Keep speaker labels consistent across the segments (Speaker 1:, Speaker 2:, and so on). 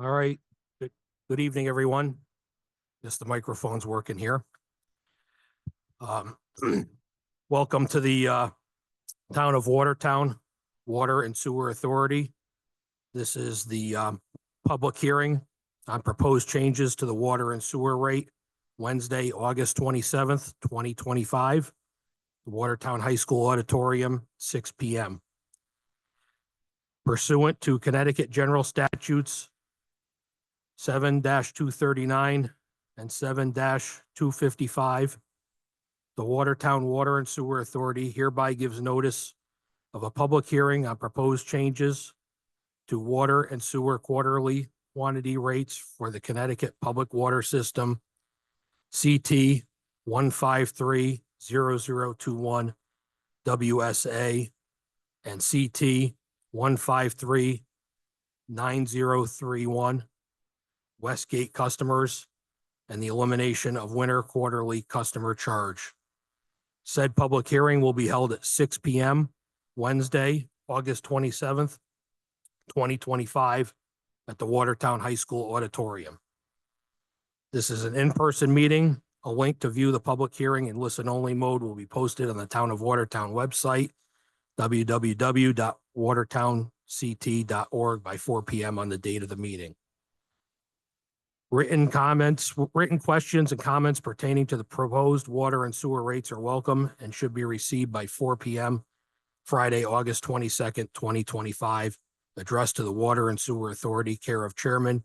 Speaker 1: All right. Good evening, everyone. Just the microphone's working here. Um, Welcome to the Town of Watertown Water and Sewer Authority. This is the public hearing on proposed changes to the water and sewer rate, Wednesday, August 27th, 2025. The Watertown High School Auditorium, 6 p.m. Pursuant to Connecticut General Statutes 7-239 and 7-255, the Watertown Water and Sewer Authority hereby gives notice of a public hearing on proposed changes to water and sewer quarterly quantity rates for the Connecticut Public Water System, CT 1530021 WSA and CT 1539031 Westgate customers, and the elimination of winter quarterly customer charge. Said public hearing will be held at 6 p.m. Wednesday, August 27th, 2025 at the Watertown High School Auditorium. This is an in-person meeting. A link to view the public hearing in listen-only mode will be posted on the Town of Watertown website, www.watertownct.org by 4 p.m. on the date of the meeting. Written questions and comments pertaining to the proposed water and sewer rates are welcome and should be received by 4 p.m. Friday, August 22nd, 2025, addressed to the Water and Sewer Authority, care of Chairman,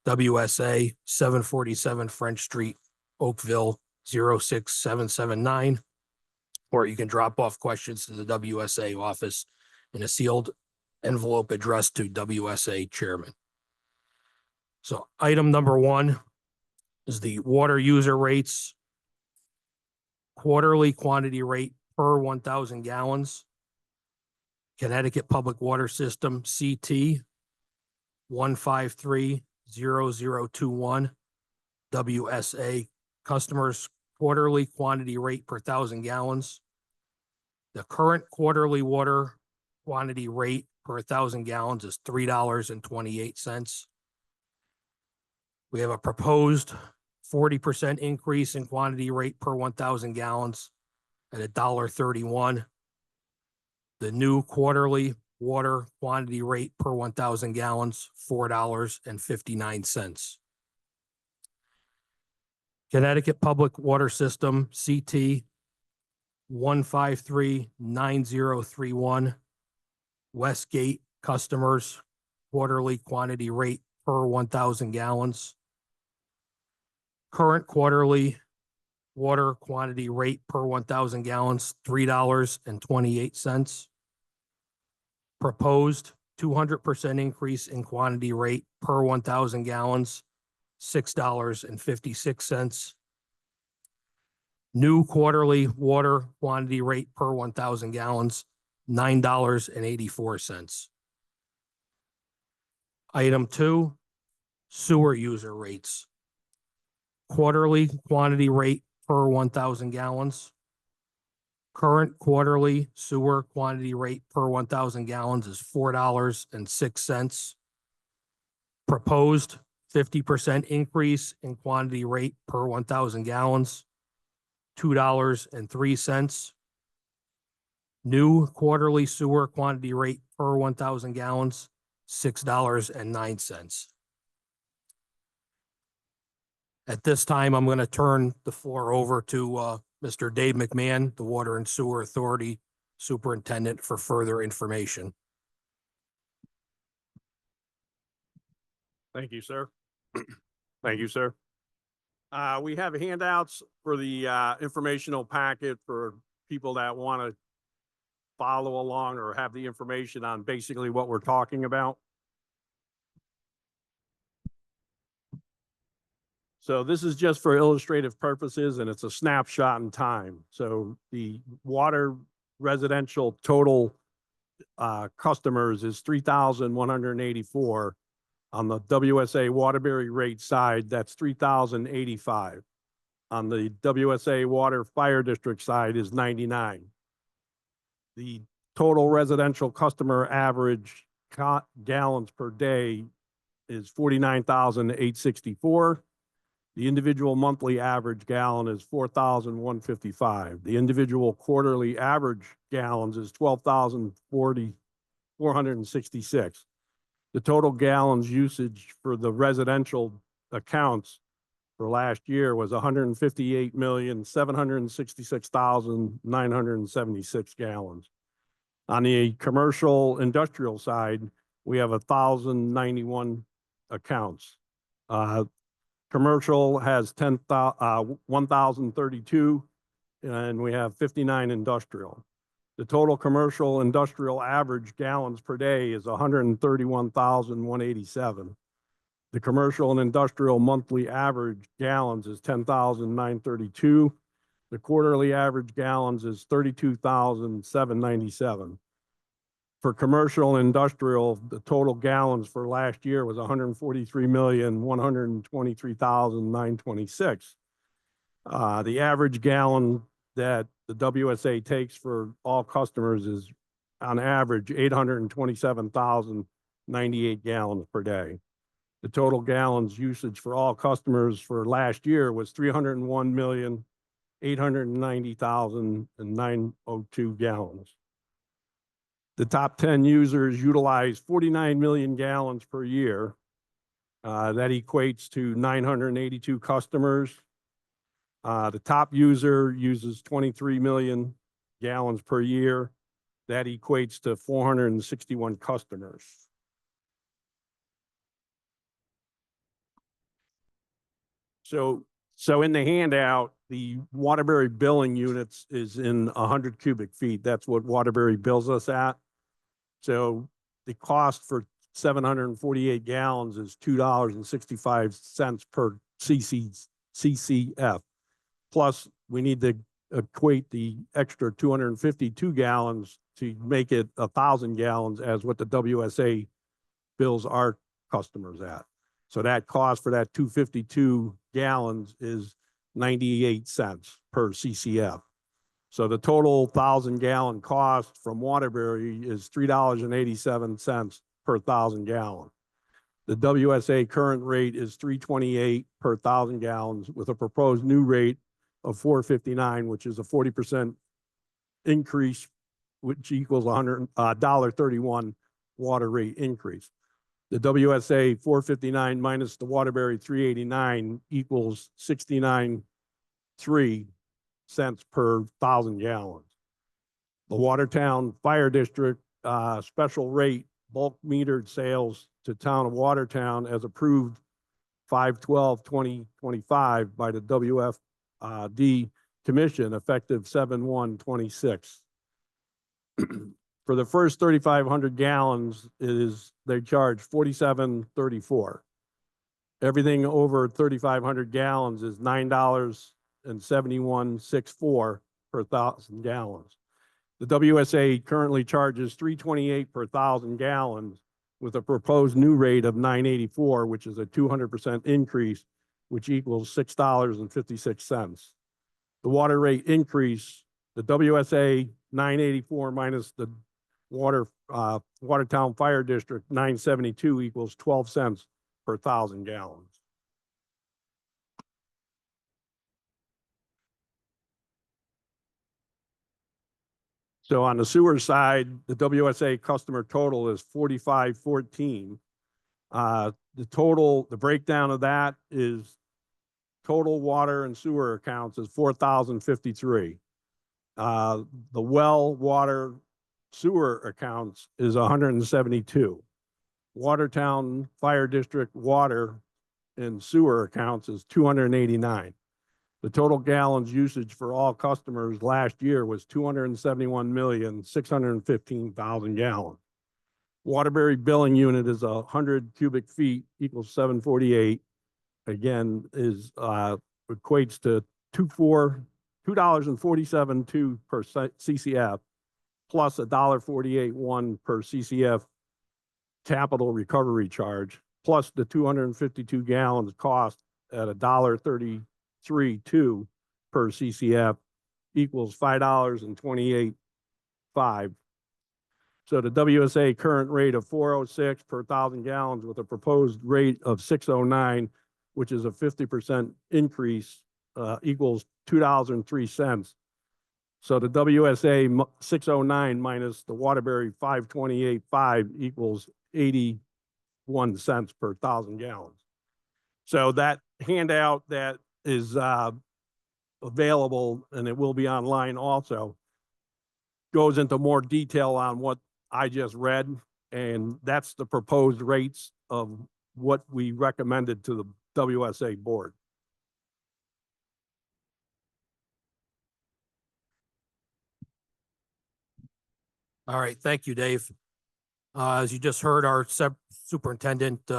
Speaker 1: WSA 747 French Street, Oakville 06779, or you can drop off questions to the WSA office in a sealed envelope addressed to WSA Chairman. So item number one is the water user rates, quarterly quantity rate per 1,000 gallons. Connecticut Public Water System, CT 1530021 WSA customers quarterly quantity rate per 1,000 gallons. The current quarterly water quantity rate per 1,000 gallons is $3.28. We have a proposed 40% increase in quantity rate per 1,000 gallons at $1.31. The new quarterly water quantity rate per 1,000 gallons, $4.59. Connecticut Public Water System, CT 1539031. Westgate customers quarterly quantity rate per 1,000 gallons. Current quarterly water quantity rate per 1,000 gallons, $3.28. Proposed 200% increase in quantity rate per 1,000 gallons, $6.56. New quarterly water quantity rate per 1,000 gallons, $9.84. Item two, sewer user rates. Quarterly quantity rate per 1,000 gallons. Current quarterly sewer quantity rate per 1,000 gallons is $4.06. Proposed 50% increase in quantity rate per 1,000 gallons, $2.03. New quarterly sewer quantity rate per 1,000 gallons, $6.09. At this time, I'm going to turn the floor over to Mr. Dave McMahon, the Water and Sewer Authority Superintendent, for further information.
Speaker 2: Thank you, sir. Thank you, sir. We have handouts for the informational packet for people that want to follow along or have the information on basically what we're talking about. So this is just for illustrative purposes, and it's a snapshot in time. So the water residential total customers is 3,184. On the WSA Waterbury rate side, that's 3,085. On the WSA Water Fire District side is 99. The total residential customer average gallons per day is 49,864. The individual monthly average gallon is 4,155. The individual quarterly average gallons is 466. The total gallons usage for the residential accounts for last year was 158,766,976 gallons. On the commercial industrial side, we have 1,091 accounts. Commercial has 1,032, and we have 59 industrial. The total commercial industrial average gallons per day is 131,187. The commercial and industrial monthly average gallons is 10,932. The quarterly average gallons is 32,797. For commercial and industrial, the total gallons for last year was 143,123,926. The average gallon that the WSA takes for all customers is on average 827,098 gallons per day. The total gallons usage for all customers for last year was 301,890,902 gallons. The top 10 users utilize 49 million gallons per year. That equates to 982 customers. The top user uses 23 million gallons per year. That equates to 461 customers. So in the handout, the Waterbury billing units is in 100 cubic feet. That's what Waterbury bills us at. So the cost for 748 gallons is $2.65 per CCF. Plus, we need to equate the extra 252 gallons to make it 1,000 gallons as what the WSA bills our customers at. So that cost for that 252 gallons is 98 cents per CCF. So the total 1,000 gallon cost from Waterbury is $3.87 per 1,000 gallons. The WSA current rate is $3.28 per 1,000 gallons with a proposed new rate of $4.59, which is a 40% increase, which equals $1.31 water rate increase. The WSA 459 minus the Waterbury 389 equals 69.3 cents per 1,000 gallons. The Watertown Fire District special rate bulk metered sales to town of Watertown as approved 5/12/2025 by the WFD Commission effective 7/1/26. For the first 3,500 gallons they charge $47.34. Everything over 3,500 gallons is $9.7164 per 1,000 gallons. The WSA currently charges $3.28 per 1,000 gallons with a proposed new rate of $9.84, which is a 200% increase, which equals $6.56. The water rate increase, the WSA 984 minus the Watertown Fire District 972 equals 12 cents per 1,000 gallons. So on the sewer side, the WSA customer total is 4,514. The breakdown of that is total water and sewer accounts is 4,053. The well, water, sewer accounts is 172. Watertown Fire District water and sewer accounts is 289. The total gallons usage for all customers last year was 271,615,000 gallons. Waterbury billing unit is 100 cubic feet equals 748. Again, equates to $2.47 per CCF plus $1.48 per CCF capital recovery charge, plus the 252 gallons cost at $1.33.2 per CCF equals $5.28.5. So the WSA current rate of 406 per 1,000 gallons with a proposed rate of 609, which is a 50% increase, equals $2.03. So the WSA 609 minus the Waterbury 528.5 equals 81 cents per 1,000 gallons. So that handout that is available, and it will be online also, goes into more detail on what I just read, and that's the proposed rates of what we recommended to the WSA board.
Speaker 1: All right, thank you, Dave. As you just heard, our superintendent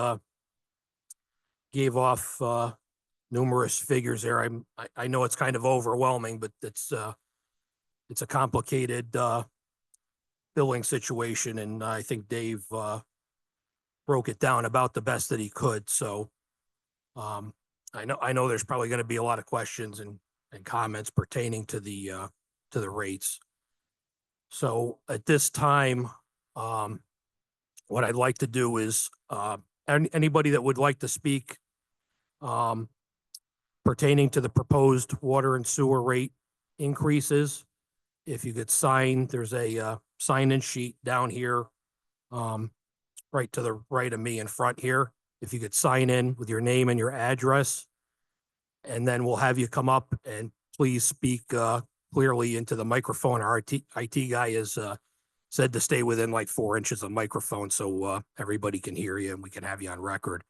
Speaker 1: gave off numerous figures there. I know it's kind of overwhelming, but it's a complicated billing situation, and I think Dave broke it down about the best that he could. So I know there's probably going to be a lot of questions and comments pertaining to the rates. So at this time, what I'd like to do is anybody that would like to speak pertaining to the proposed water and sewer rate increases, if you could sign, there's a sign-in sheet down here, right to the right of me in front here. If you could sign in with your name and your address, and then we'll have you come up and please speak clearly into the microphone. Our IT guy is said to stay within like 4 inches of microphone so everybody can hear you and we can have you on record.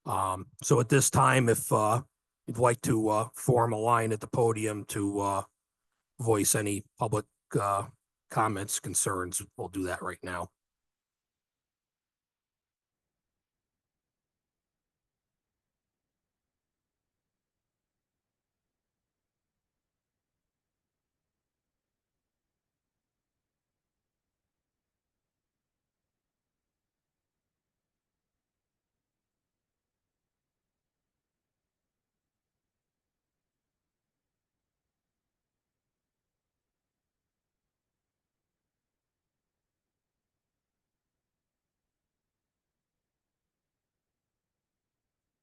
Speaker 1: So at this time, if you'd like to form a line at the podium to voice any public comments, concerns, we'll do that right now.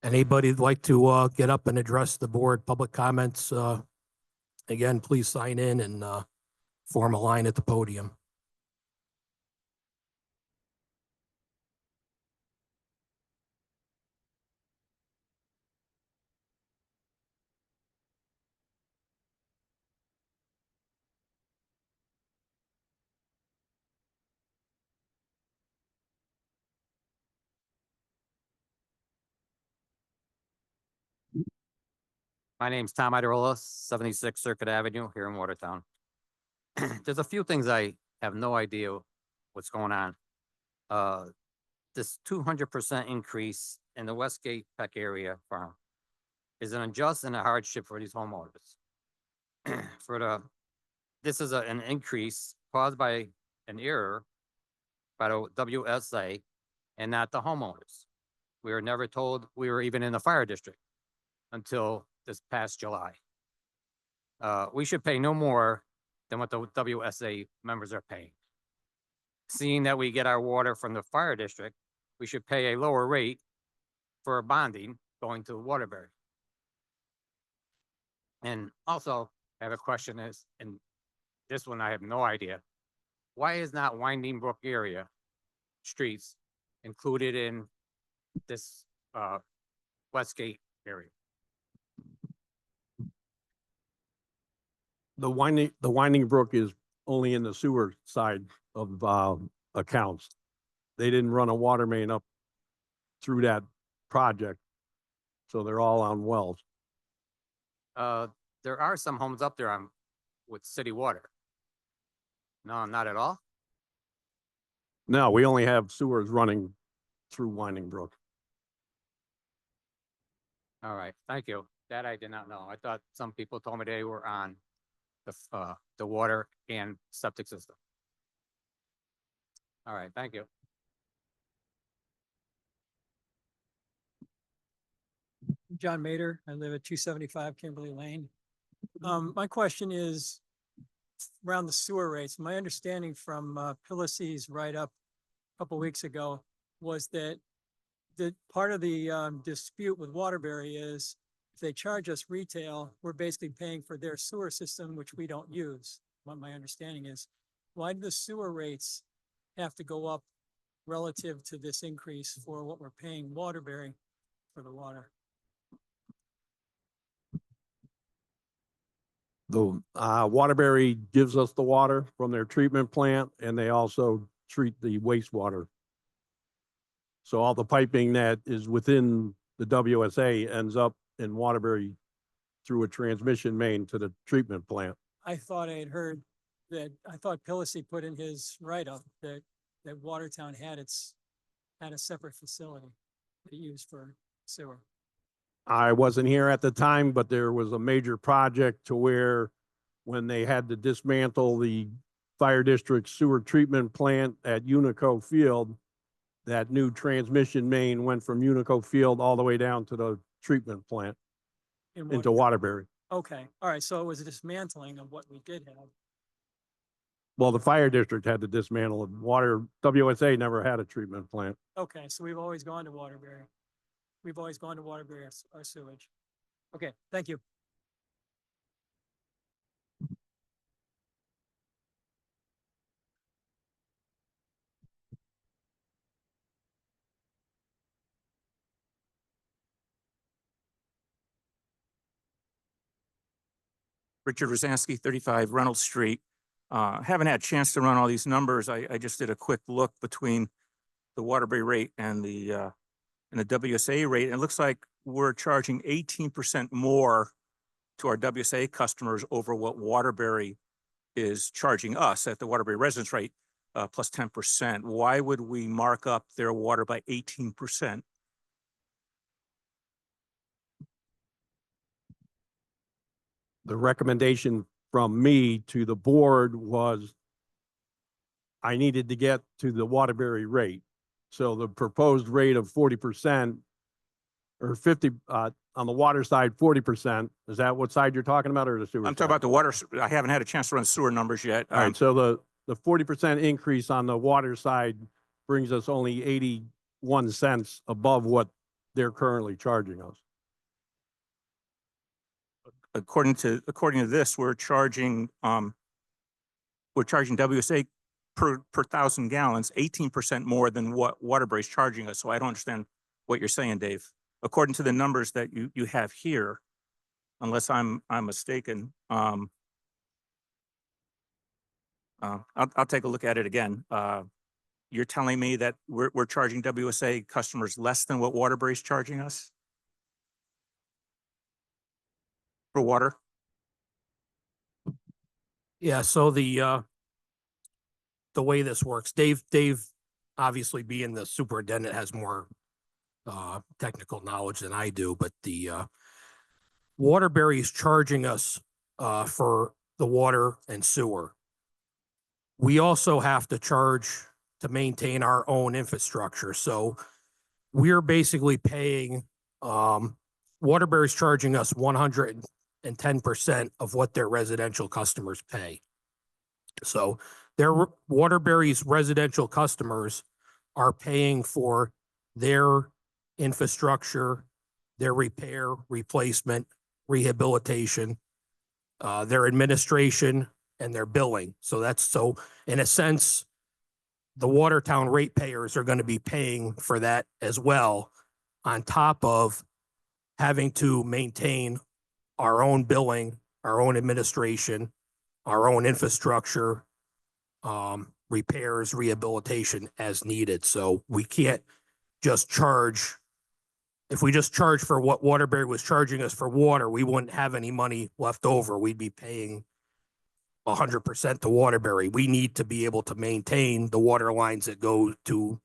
Speaker 1: Anybody would like to get up and address the board, public comments? Again, please sign in and form a line at the podium.
Speaker 3: My name's Tom Idarola, 76 Circuit Avenue here in Watertown. There's a few things I have no idea what's going on. This 200% increase in the Westgate Peck area farm is an unjust and a hardship for these homeowners. This is an increase caused by an error by the WSA and not the homeowners. We were never told we were even in the fire district until this past July. We should pay no more than what the WSA members are paying. Seeing that we get our water from the fire district, we should pay a lower rate for bonding going to Waterbury. And also, I have a question is, and this one I have no idea. Why is not Winding Brook area streets included in this Westgate area?
Speaker 2: The Winding Brook is only in the sewer side of accounts. They didn't run a water main up through that project, so they're all on wells.
Speaker 3: There are some homes up there with city water. No, not at all.
Speaker 2: No, we only have sewers running through Winding Brook.
Speaker 3: All right, thank you. That I did not know. I thought some people told me they were on the water and septic system. All right, thank you.
Speaker 4: John Mader. I live at 275 Kimberly Lane. My question is, around the sewer rates, my understanding from Pilacy's write-up a couple weeks ago was that the part of the dispute with Waterbury is if they charge us retail, we're basically paying for their sewer system, which we don't use. What my understanding is, why do the sewer rates have to go up relative to this increase for what we're paying Waterbury for the water?
Speaker 2: The Waterbury gives us the water from their treatment plant, and they also treat the wastewater. So all the piping that is within the WSA ends up in Waterbury through a transmission main to the treatment plant.
Speaker 4: I thought I had heard that, I thought Pilacy put in his write-up that Watertown had a separate facility to use for sewer.
Speaker 2: I wasn't here at the time, but there was a major project to where when they had to dismantle the fire district sewer treatment plant at Unico Field, that new transmission main went from Unico Field all the way down to the treatment plant
Speaker 4: in
Speaker 2: into
Speaker 4: Watertown.
Speaker 2: Waterbury.
Speaker 4: Okay, all right, so it was a dismantling of what we did have.
Speaker 2: Well, the fire district had to dismantle it. WSA never had a treatment plant.
Speaker 4: Okay, so we've always gone to Waterbury. We've always gone to Waterbury, our sewage. Okay, thank you.
Speaker 5: Richard Rosansky, 35 Reynolds Street. Haven't had a chance to run all these numbers. I just did a quick look between the Waterbury rate and the WSA rate. And it looks like we're charging 18% more to our WSA customers over what Waterbury is charging us at the Waterbury residence rate, plus 10%. Why would we mark up their water by 18%?
Speaker 2: The recommendation from me to the board was I needed to get to the Waterbury rate. So the proposed rate of 40% or 50, on the water side, 40%. Is that what side you're talking about, or the sewer?
Speaker 5: I'm talking about the water. I haven't had a chance to run sewer numbers yet.
Speaker 2: All right, so the 40% increase on the water side brings us only 81 cents above what they're currently charging us.
Speaker 5: According to this, we're charging WSA per 1,000 gallons, 18% more than what Waterbury's charging us. So I don't understand what you're saying, Dave. According to the numbers that you have here, unless I'm mistaken, I'll take a look at it again. You're telling me that we're charging WSA customers less than what Waterbury's charging us for water?
Speaker 1: Yeah, so the way this works, Dave obviously being the superintendent has more technical knowledge than I do, but the Waterbury is charging us for the water and sewer. We also have to charge to maintain our own infrastructure. So we're basically paying, Waterbury's charging us 110% of what their residential customers pay. So Waterbury's residential customers are paying for their infrastructure, their repair, replacement, rehabilitation, their administration, and their billing. So in a sense, the Watertown ratepayers are going to be paying for that as well, on top of having to maintain our own billing, our own administration, our own infrastructure, repairs, rehabilitation as needed. So we can't just charge. If we just charge for what Waterbury was charging us for water, we wouldn't have any money left over. We'd be paying 100% to Waterbury. We need to be able to maintain the water lines that go to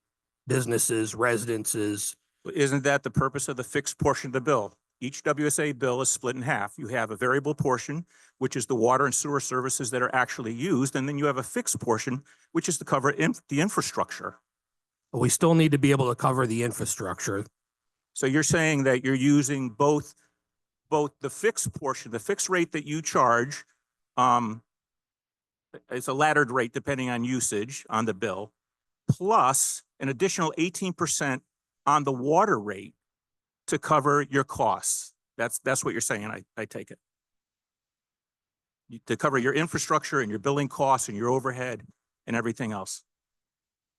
Speaker 1: businesses, residences.
Speaker 5: Isn't that the purpose of the fixed portion of the bill? Each WSA bill is split in half. You have a variable portion, which is the water and sewer services that are actually used, and then you have a fixed portion, which is to cover the infrastructure.
Speaker 1: But we still need to be able to cover the infrastructure.
Speaker 5: So you're saying that you're using both the fixed portion, the fixed rate that you charge, it's a laddered rate depending on usage on the bill, plus an additional 18% on the water rate to cover your costs. That's what you're saying, I take it. To cover your infrastructure and your billing costs and your overhead and everything else.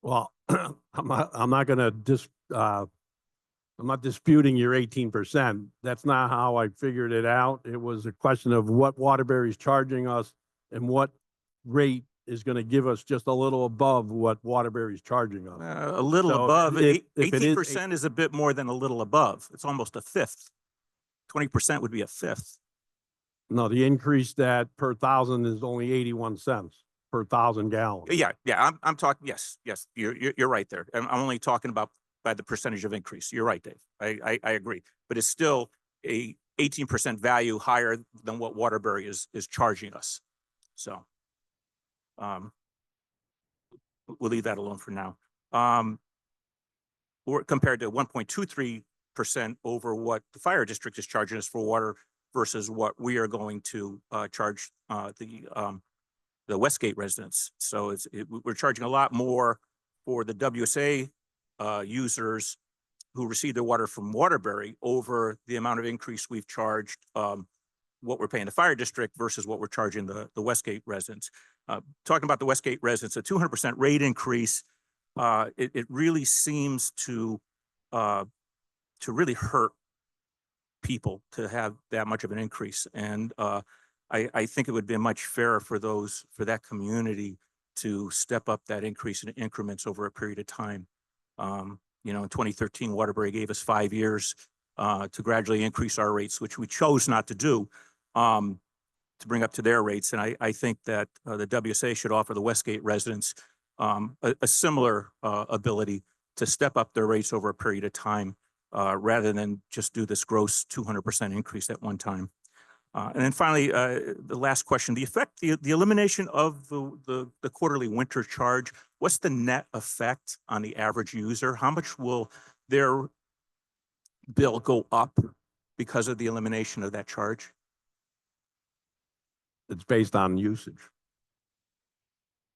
Speaker 2: Well, I'm not gonna I'm not disputing your 18%. That's not how I figured it out. It was a question of what Waterbury's charging us and what rate is gonna give us just a little above what Waterbury's charging us.
Speaker 5: A little
Speaker 2: So
Speaker 5: above,
Speaker 2: if it is
Speaker 5: 18% is a bit more than a little above. It's almost a fifth. 20% would be a fifth.
Speaker 2: No, the increase that per thousand is only 81 cents per 1,000 gallons.
Speaker 5: Yeah, I'm talking, yes, you're right there. I'm only talking about by the percentage of increase. You're right, Dave. I agree, but it's still a 18% value higher than what Waterbury is charging us. So, we'll leave that alone for now. Or compared to 1.23% over what the fire district is charging us for water versus what we are going to charge the Westgate residents. So we're charging a lot more for the WSA users who receive their water from Waterbury over the amount of increase we've charged what we're paying the fire district versus what we're charging the Westgate residents. Talking about the Westgate residents, a 200% rate increase, it really seems to really hurt people to have that much of an increase. And I think it would be much fairer for that community to step up that increase in increments over a period of time. You know, in 2013, Waterbury gave us 5 years to gradually increase our rates, which we chose not to do, to bring up to their rates. And I think that the WSA should offer the Westgate residents a similar ability to step up their rates over a period of time rather than just do this gross 200% increase at one time. And then finally, the last question, the elimination of the quarterly winter charge, what's the net effect on the average user? How much will their bill go up because of the elimination of that charge?
Speaker 2: It's based on usage.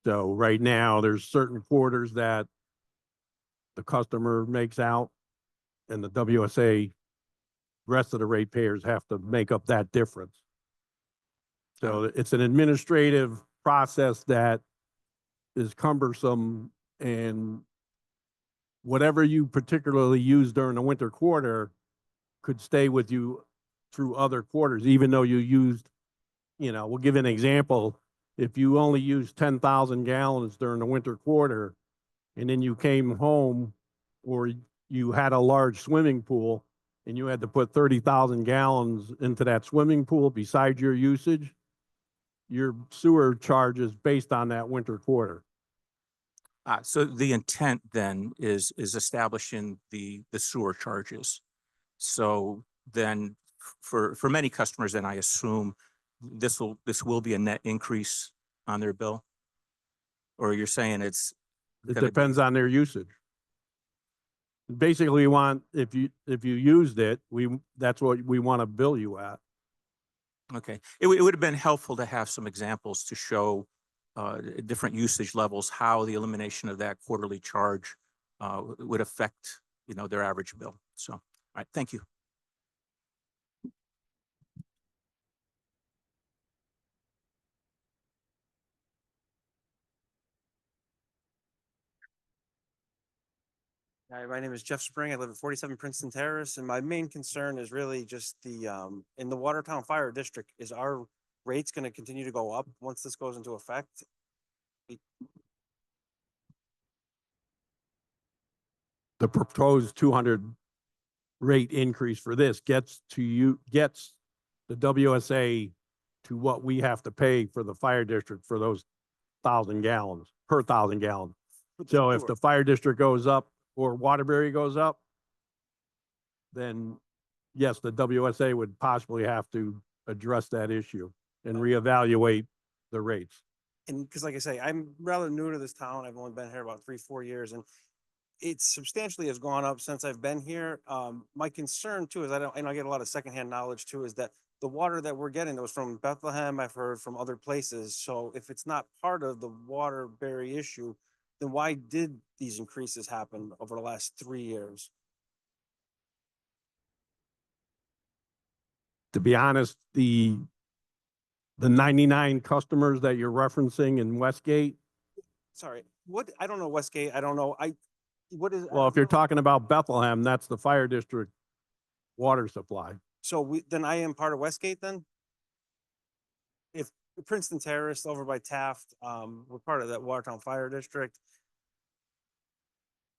Speaker 2: So right now, there's certain quarters that the customer makes out and the WSA, rest of the ratepayers have to make up that difference. So it's an administrative process that is cumbersome, and whatever you particularly use during the winter quarter could stay with you through other quarters, even though you used, you know, we'll give an example. If you only use 10,000 gallons during the winter quarter, and then you came home or you had a large swimming pool and you had to put 30,000 gallons into that swimming pool besides your usage, your sewer charge is based on that winter quarter.
Speaker 5: So the intent then is establishing the sewer charges. So then for many customers, then I assume this will be a net increase on their bill? Or you're saying
Speaker 2: It
Speaker 5: gonna be-
Speaker 2: depends on their usage. Basically, we want, if you used it, that's what we want to bill you at.
Speaker 5: Okay, it would have been helpful to have some examples to show different usage levels, how the elimination of that quarterly charge would affect, you know, their average bill. So, all right, thank you.
Speaker 6: Hi, my name is Jeff Spring. I live at 47 Princeton Terrace, and my main concern is really just in the Watertown Fire District, is our rates going to continue to go up once this goes into effect?
Speaker 2: The proposed 200 rate increase for this gets the WSA to what we have to pay for the fire district for those 1,000 gallons, per 1,000 gallons. So if the fire district goes up or Waterbury goes up, then yes, the WSA would possibly have to address that issue and reevaluate the rates.
Speaker 6: And because like I say, I'm rather new to this town. I've only been here about 3-4 years, and it substantially has gone up since I've been here. My concern too is I get a lot of secondhand knowledge too, is that the water that we're getting that was from Bethlehem, I've heard from other places. So if it's not part of the Waterbury issue, then why did these increases happen over the last 3 years?
Speaker 2: To be honest, the 99 customers that you're referencing in Westgate,
Speaker 6: Sorry, what, I don't know Westgate, I don't know, what is? I
Speaker 2: well,
Speaker 6: don't
Speaker 2: if you're
Speaker 6: know.
Speaker 2: talking about Bethlehem, that's the fire district water supply.
Speaker 6: So then I am part of Westgate then? If Princeton Terrace over by Taft, we're part of that Watertown Fire District.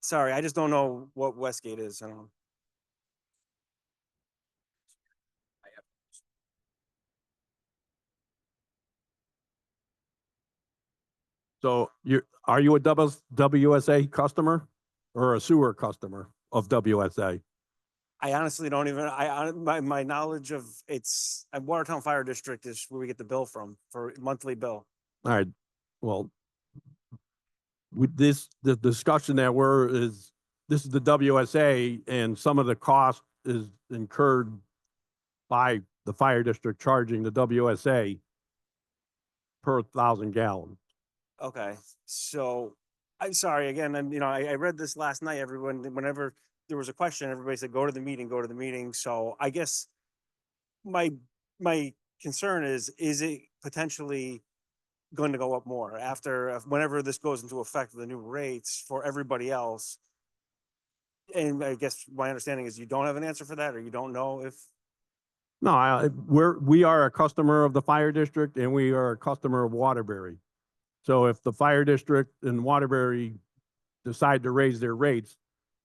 Speaker 6: Sorry, I just don't know what Westgate is. I don't.
Speaker 2: So are you a WSA customer or a sewer customer of WSA?
Speaker 6: I honestly don't even, my knowledge of Watertown Fire District is where we get the bill from for monthly bill.
Speaker 2: All right, well, with the discussion that this is the WSA and some of the cost is incurred by the fire district charging the WSA per 1,000 gallons.
Speaker 6: Okay, so I'm sorry again, and I read this last night, whenever there was a question, everybody said, go to the meeting, go to the meeting. So I guess my concern is it potentially going to go up more whenever this goes into effect, the new rates for everybody else? And I guess my understanding is you don't have an answer for that, or you don't know if,
Speaker 2: No, we are a customer of the fire district and we are a customer of Waterbury. So if the fire district and Waterbury decide to raise their rates,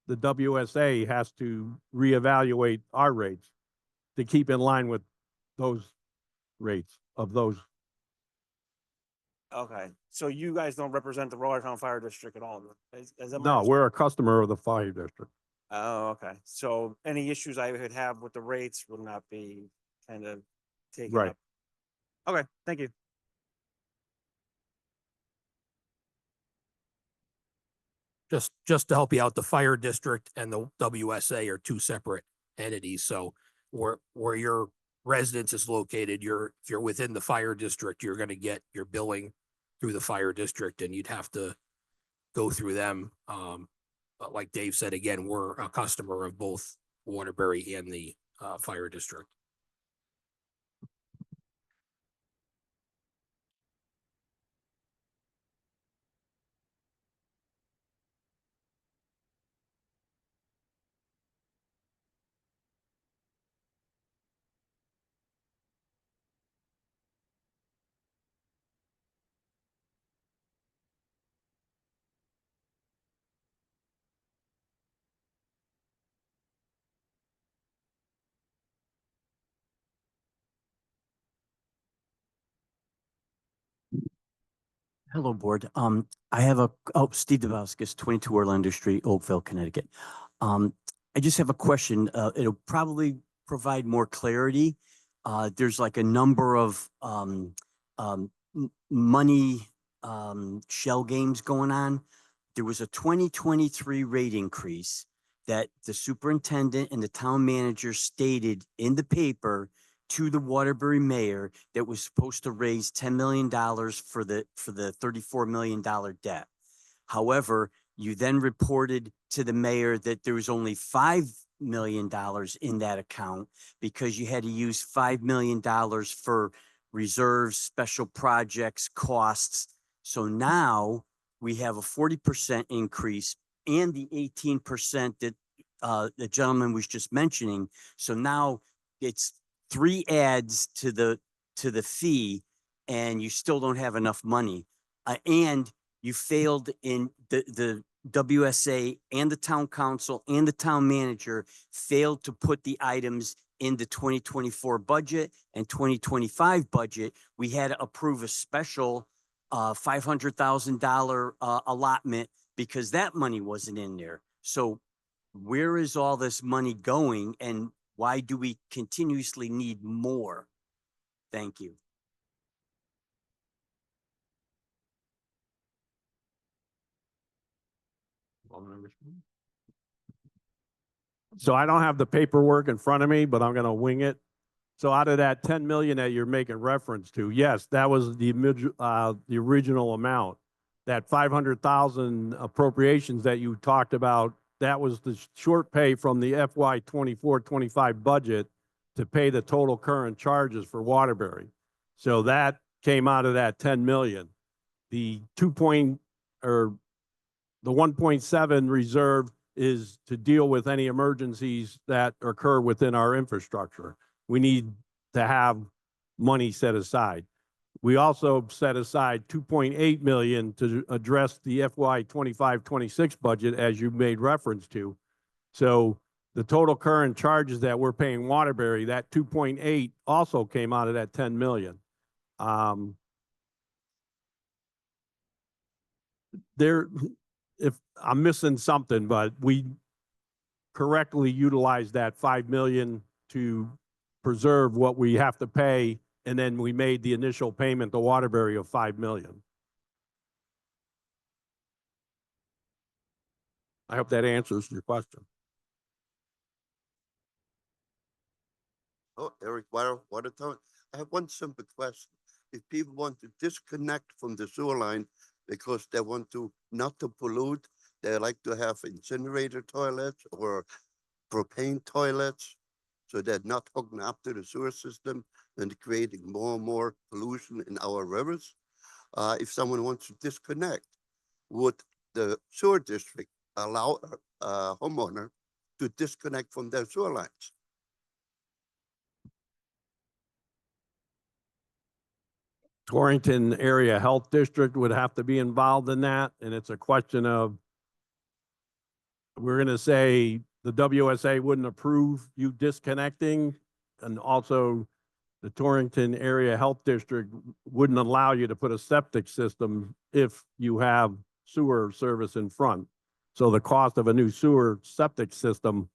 Speaker 2: the WSA has to reevaluate our rates to keep in line with those rates of those.
Speaker 6: okay, so you guys don't represent the Watertown Fire District at all? Is that my
Speaker 2: No,
Speaker 6: understanding?
Speaker 2: we're a customer of the fire district.
Speaker 6: Oh, okay. So any issues I would have with the rates would not be kind of taken
Speaker 2: Right.
Speaker 6: up. Okay, thank you.
Speaker 1: Just to help you out, the fire district and the WSA are two separate entities. So where your residence is located, if you're within the fire district, you're going to get your billing through the fire district and you'd have to go through them. But like Dave said, again, we're a customer of both Waterbury and the fire district.
Speaker 7: Hello, board. Steve Dubowskis, 22 Orlando Street, Oakville, Connecticut. I just have a question. It'll probably provide more clarity. There's like a number of money shell games going on. There was a 2023 rate increase that the superintendent and the town manager stated in the paper to the Waterbury mayor that was supposed to raise $10 million for the $34 million debt. However, you then reported to the mayor that there was only $5 million in that account because you had to use $5 million for reserves, special projects, costs. So now we have a 40% increase and the 18% that the gentleman was just mentioning. So now it's 3 adds to the fee and you still don't have enough money. And you failed in the WSA and the town council and the town manager failed to put the items in the 2024 budget and 2025 budget. We had to approve a special $500,000 allotment because that money wasn't in there. So where is all this money going and why do we continuously need more? Thank you.
Speaker 2: So I don't have the paperwork in front of me, but I'm going to wing it. So out of that 10 million that you're making reference to, yes, that was the original amount. That 500,000 appropriations that you talked about, that was the short pay from the FY 24-25 budget to pay the total current charges for Waterbury. So that came out of that 10 million. The the 1.7 reserve is to deal with any emergencies that occur within our infrastructure. We need to have money set aside. We also set aside 2.8 million to address the FY 25-26 budget, as you made reference to. So the total current charges that we're paying Waterbury, that 2.8 also came out of that 10 million. There, if I'm missing something, but we correctly utilized that 5 million to preserve what we have to pay, and then we made the initial payment to Waterbury of 5 million. I hope that answers your question.
Speaker 8: Oh, Eric Watertown. I have one simple question. If people want to disconnect from the sewer line because they want to not to pollute, they like to have incinerator toilets or propane toilets, so they're not hooking up to the sewer system and creating more and more pollution in our rivers. If someone wants to disconnect, would the sewer district allow a homeowner to disconnect from their sewer lines?
Speaker 2: Torrington Area Health District would have to be involved in that, and it's a question of, we're gonna say the WSA wouldn't approve you disconnecting, and also the Torrington Area Health District wouldn't allow you to put a septic system if you have sewer service in front. So the cost of a new sewer septic system,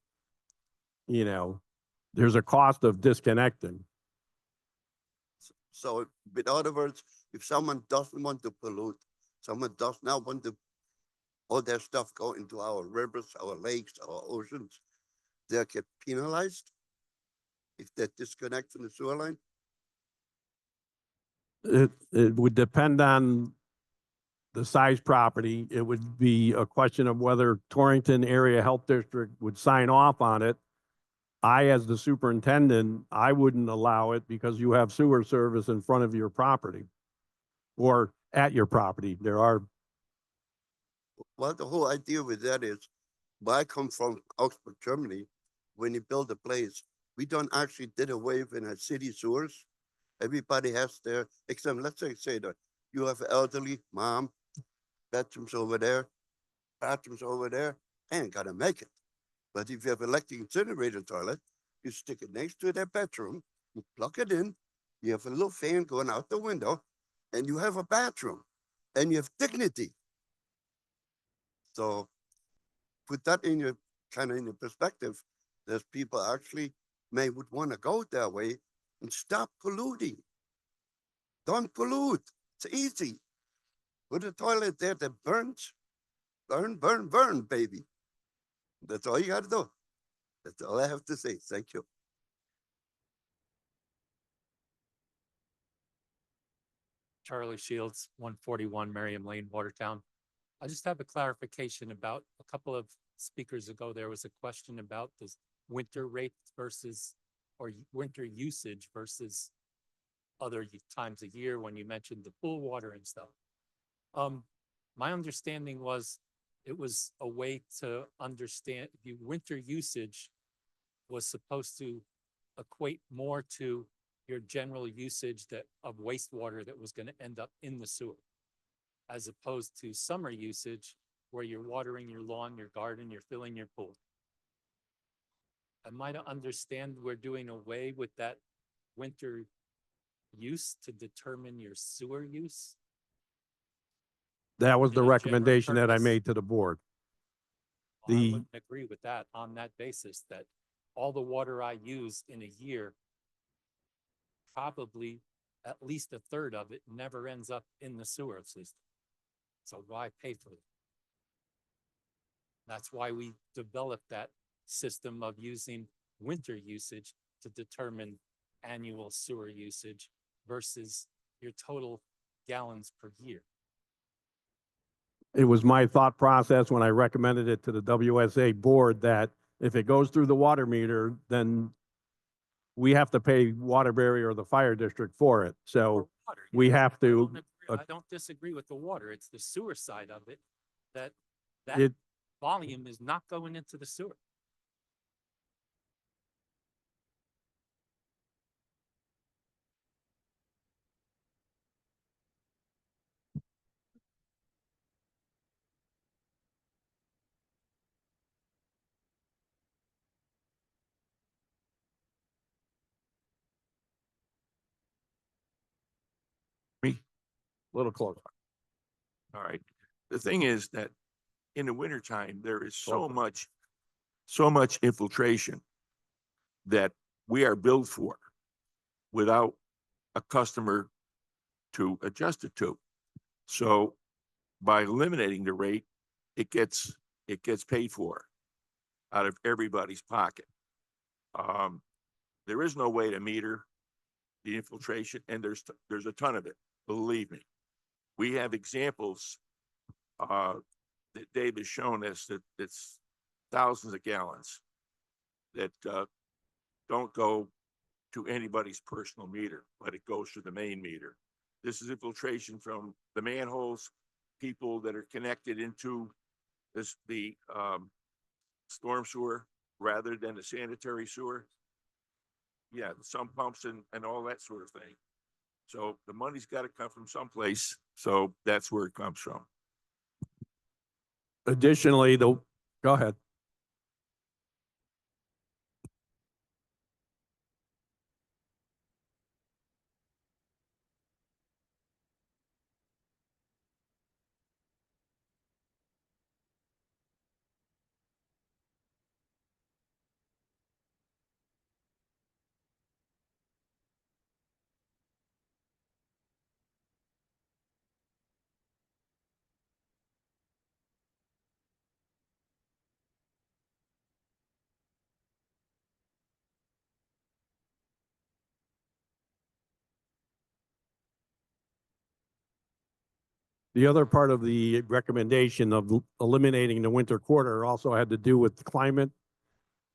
Speaker 2: you know, there's a cost of disconnecting.
Speaker 8: So in other words, if someone doesn't want to pollute, someone does not want to all their stuff go into our rivers, our lakes, our oceans, they get penalized if they disconnect from the sewer line?
Speaker 2: It would depend on the size property. It would be a question of whether Torrington Area Health District would sign off on it. As the superintendent, I wouldn't allow it because you have sewer service in front of your property or at your property. There are,
Speaker 8: Well, the whole idea with that is, where I come from, Augsburg, Germany, when you build a place, we don't actually did away with a city sewers. Everybody has their, except let's say that you have elderly mom, bathrooms over there, ain't gonna make it. But if you have electric incinerator toilet, you stick it next to their bedroom, you plug it in, you have a little fan going out the window, and you have a bathroom, and you have dignity. So put that in your kind of in your perspective. There's people actually would want to go that way and stop polluting. Don't pollute. It's easy. Put a toilet there that burns. Burn, baby. That's all you got to do. That's all I have to say. Thank you.
Speaker 9: Charlie Shields, 141 Merriam Lane, Watertown. I just have a clarification about a couple of speakers ago. There was a question about this winter rate versus, or winter usage versus other times a year when you mentioned the pool water and stuff. My understanding was it was a way to understand the winter usage was supposed to equate more to your general usage of wastewater that was going to end up in the sewer, as opposed to summer usage where you're watering your lawn, your garden, you're filling your pool. Am I to understand we're doing away with that winter use to determine your sewer use?
Speaker 2: that was
Speaker 9: For
Speaker 2: the
Speaker 9: the general
Speaker 2: recommendation that I
Speaker 9: purpose.
Speaker 2: made to the board.
Speaker 9: Well, I
Speaker 2: The-
Speaker 9: wouldn't agree with that on that basis, that all the water I use in a year, probably at least a third of it never ends up in the sewer system. So why pay for it? That's why we developed that system of using winter usage to determine annual sewer usage versus your total gallons per year.
Speaker 2: It was my thought process when I recommended it to the WSA board that if it goes through the water meter, then we have to pay Waterbury or the fire district for it. So
Speaker 9: Water,
Speaker 2: we
Speaker 9: yes.
Speaker 2: have
Speaker 9: I
Speaker 2: to,
Speaker 9: don't agree- I don't disagree with the water. It's the sewer side of it that
Speaker 2: it,
Speaker 9: volume is not going into the sewer.
Speaker 2: little closer.
Speaker 10: All right. The thing is that in the wintertime, there is
Speaker 2: Okay.
Speaker 10: so much infiltration that we are billed for without a customer to adjust it to. So by eliminating the rate, it gets paid for out of everybody's pocket. There is no way to meter the infiltration, and there's a ton of it, believe me. We have examples that Dave has shown us that it's thousands of gallons that don't go to anybody's personal meter, but it goes to the main meter. This is infiltration from the manholes, people that are connected into the storm sewer rather than the sanitary sewer. Yeah, the sump pumps and all that sort of thing. So the money's got to come from someplace. So that's where it comes from.
Speaker 2: Additionally, go ahead. The other part of the recommendation of eliminating the winter quarter also had to do with the climate.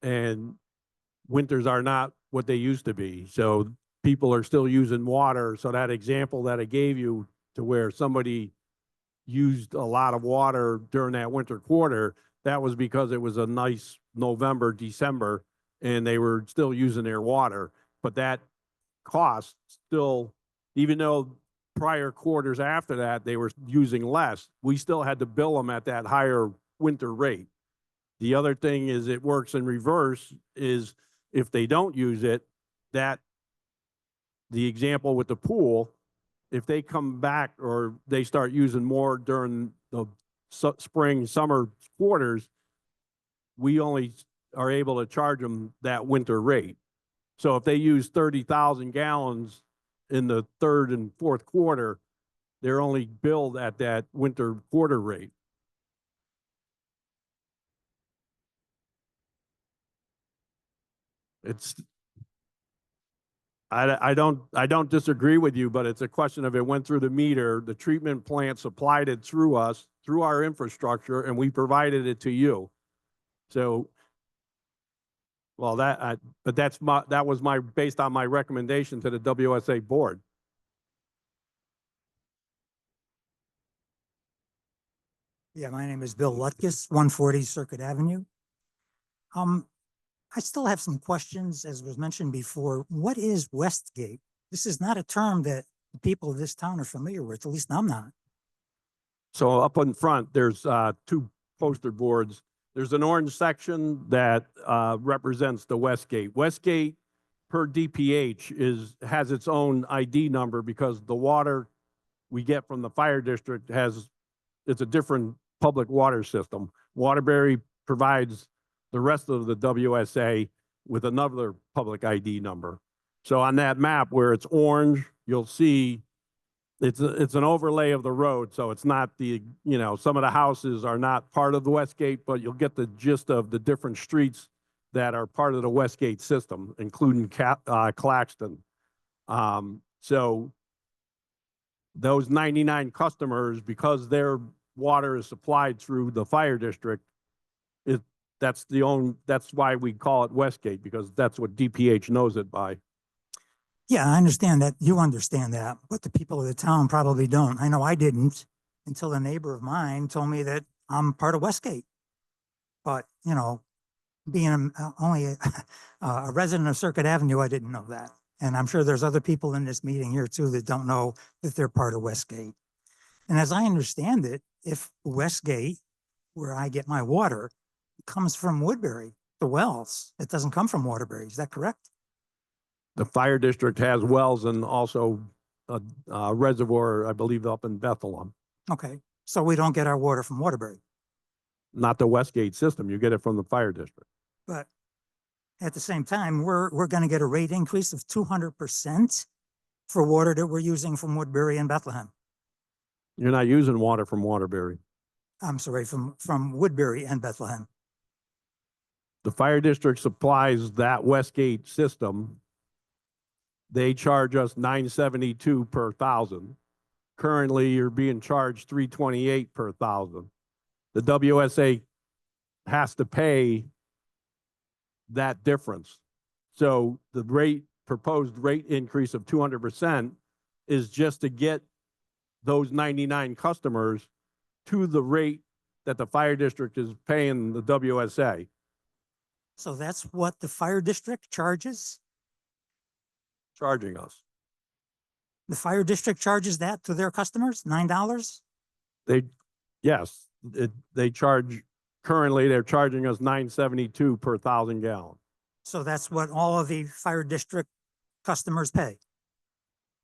Speaker 2: And winters are not what they used to be. So people are still using water. So that example that I gave you to where somebody used a lot of water during that winter quarter, that was because it was a nice November, December, and they were still using their water. But that cost still, even though prior quarters after that, they were using less, we still had to bill them at that higher winter rate. The other thing is it works in reverse is if they don't use it, that the example with the pool, if they come back or they start using more during the spring, summer quarters, we only are able to charge them that winter rate. So if they use 30,000 gallons in the third and fourth quarter, they're only billed at that winter quarter rate. It's, I don't disagree with you, but it's a question of it went through the meter, the treatment plant supplied it through us, through our infrastructure, and we provided it to you. So, well, but that was based on my recommendation to the WSA board.
Speaker 11: Yeah, my name is Bill Lutkus, 140 Circuit Avenue. I still have some questions, as was mentioned before. What is Westgate? This is not a term that the people of this town are familiar with, at least I'm not.
Speaker 2: So up in front, there's two poster boards. There's an orange section that represents the Westgate. Westgate, per DPH, has its own ID number because the water we get from the fire district it's a different public water system. Waterbury provides the rest of the WSA with another public ID number. So on that map where it's orange, you'll see it's an overlay of the road. So it's not some of the houses are not part of the Westgate, but you'll get the gist of the different streets that are part of the Westgate system, including Claxton. So those 99 customers, because their water is supplied through the fire district, that's why we call it Westgate, because that's what DPH knows it by.
Speaker 11: Yeah, I understand that. You understand that, but the people of the town probably don't. I know I didn't until a neighbor of mine told me that I'm part of Westgate. But, you know, being only a resident of Circuit Avenue, I didn't know that. And I'm sure there's other people in this meeting here too that don't know that they're part of Westgate. And as I understand it, if Westgate, where I get my water, comes from Woodbury, the wells, it doesn't come from Waterbury. Is that correct?
Speaker 2: The fire district has wells and also a reservoir, I believe, up in Bethlehem.
Speaker 11: Okay, so we don't get our water from Waterbury,
Speaker 2: Not the Westgate system. You get it from the fire district.
Speaker 11: but at the same time, we're gonna get a rate increase of 200% for water that we're using from Woodbury and Bethlehem.
Speaker 2: You're not using water from Waterbury.
Speaker 11: I'm sorry, from Woodbury and Bethlehem.
Speaker 2: The fire district supplies that Westgate system. They charge us $972 per thousand. Currently, you're being charged $328 per thousand. The WSA has to pay that difference. So the proposed rate increase of 200% is just to get those 99 customers to the rate that the fire district is paying the WSA.
Speaker 11: So that's what the fire district charges?
Speaker 2: Charging us.
Speaker 11: The fire district charges that to their customers, $9?
Speaker 2: Yes, they charge, currently they're charging us $972 per thousand gallon.
Speaker 11: So that's what all of the fire district customers pay.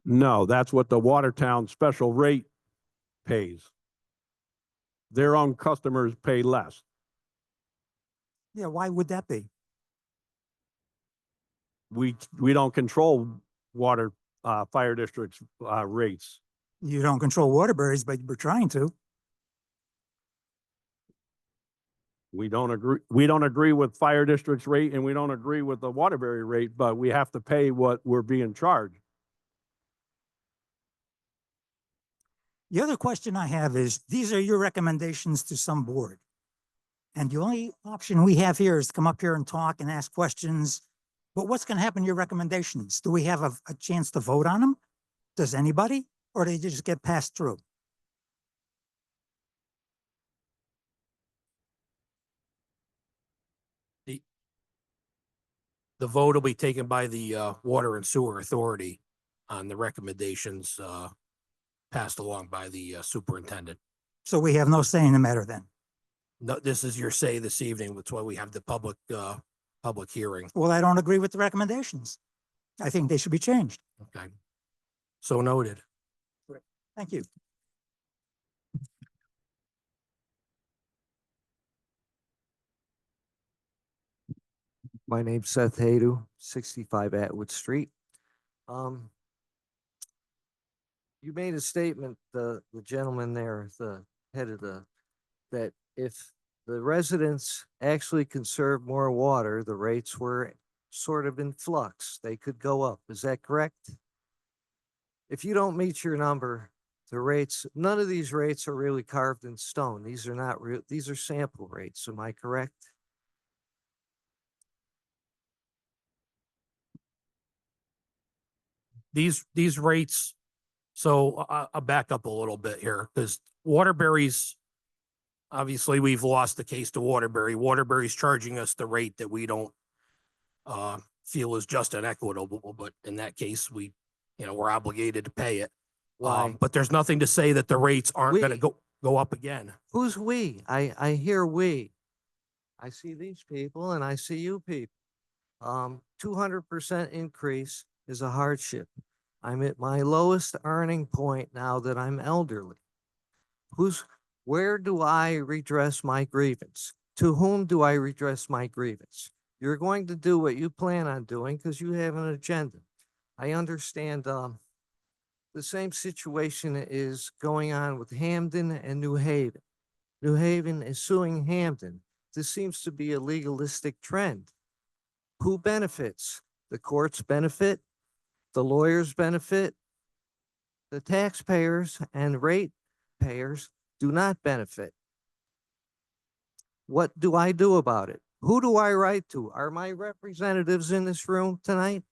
Speaker 2: No, that's what the Watertown special rate pays. Their own customers pay less.
Speaker 11: Yeah, why would that be?
Speaker 2: We don't control water, fire districts, rates.
Speaker 11: You don't control Waterbury's, but we're trying to.
Speaker 2: We don't agree with fire district's rate and we don't agree with the Waterbury rate, but we have to pay what we're being charged.
Speaker 11: The other question I have is, these are your recommendations to some board. And the only option we have here is to come up here and talk and ask questions. But what's going to happen to your recommendations? Do we have a chance to vote on them? Does anybody? Or do they just get passed through?
Speaker 1: The vote will be taken by the Water and Sewer Authority on the recommendations passed along by the superintendent.
Speaker 11: So we have no say in the matter then?
Speaker 1: No, this is your say this evening. That's why we have the public hearing.
Speaker 11: Well, I don't agree with the recommendations. I think they should be changed.
Speaker 1: Okay. So noted.
Speaker 11: Thank you.
Speaker 12: My name's Seth Haydu, 65 Atwood Street. You made a statement, the gentleman there, the head of that if the residents actually conserve more water, the rates were sort of in flux. They could go up. Is that correct? If you don't meet your number, the rates, none of these rates are really carved in stone. These are not real, these are sample rates. Am I correct?
Speaker 1: These rates, so I'll back up a little bit here because Waterbury's, obviously we've lost the case to Waterbury. Waterbury's charging us the rate that we don't feel is just and equitable, but in that case, we're obligated to pay it.
Speaker 12: Why?
Speaker 1: But there's nothing to say that the rates aren't gonna
Speaker 12: We-
Speaker 1: go up again.
Speaker 12: Who's we? I hear we. I see these people and I see you people. 200% increase is a hardship. I'm at my lowest earning point now that I'm elderly. Where do I redress my grievance? To whom do I redress my grievance? You're going to do what you plan on doing because you have an agenda. I understand, the same situation is going on with Hamden and New Haven. New Haven is suing Hamden. This seems to be a legalistic trend. Who benefits? The courts benefit, the lawyers benefit, the taxpayers and rate payers do not benefit. What do I do about it? Who do I write to? Are my representatives in this room tonight?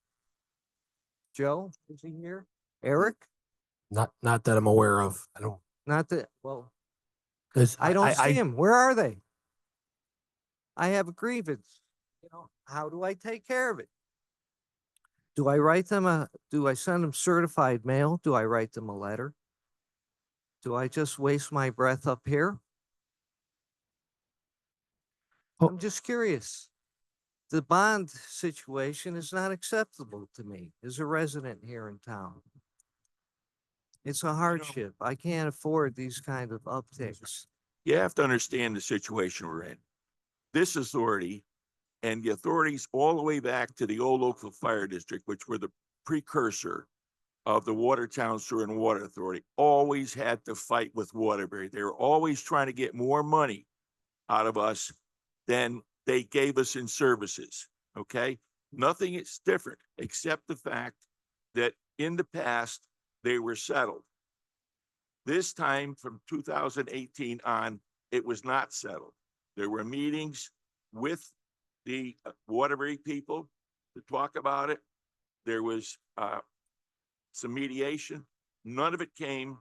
Speaker 12: Joe, is he here? Eric?
Speaker 1: Not that I'm aware of. I don't,
Speaker 12: Not that, well,
Speaker 1: because
Speaker 12: I don't see him. Where are they? I have a grievance. You know, how do I take care of it? Do I write them do I send them certified mail? Do I write them a letter? Do I just waste my breath up here?
Speaker 1: Oh.
Speaker 12: I'm just curious. The bond situation is not acceptable to me as a resident here in town. It's a hardship. I can't afford these kind of upticks.
Speaker 10: You have to understand the situation we're in. This authority and the authorities all the way back to the old local fire district, which were the precursor of the Watertown Sewer and Water Authority, always had to fight with Waterbury. They were always trying to get more money out of us than they gave us in services, okay? Nothing is different except the fact that in the past, they were settled. This time from 2018 on, it was not settled. There were meetings with the Waterbury people to talk about it. There was some mediation. None of it came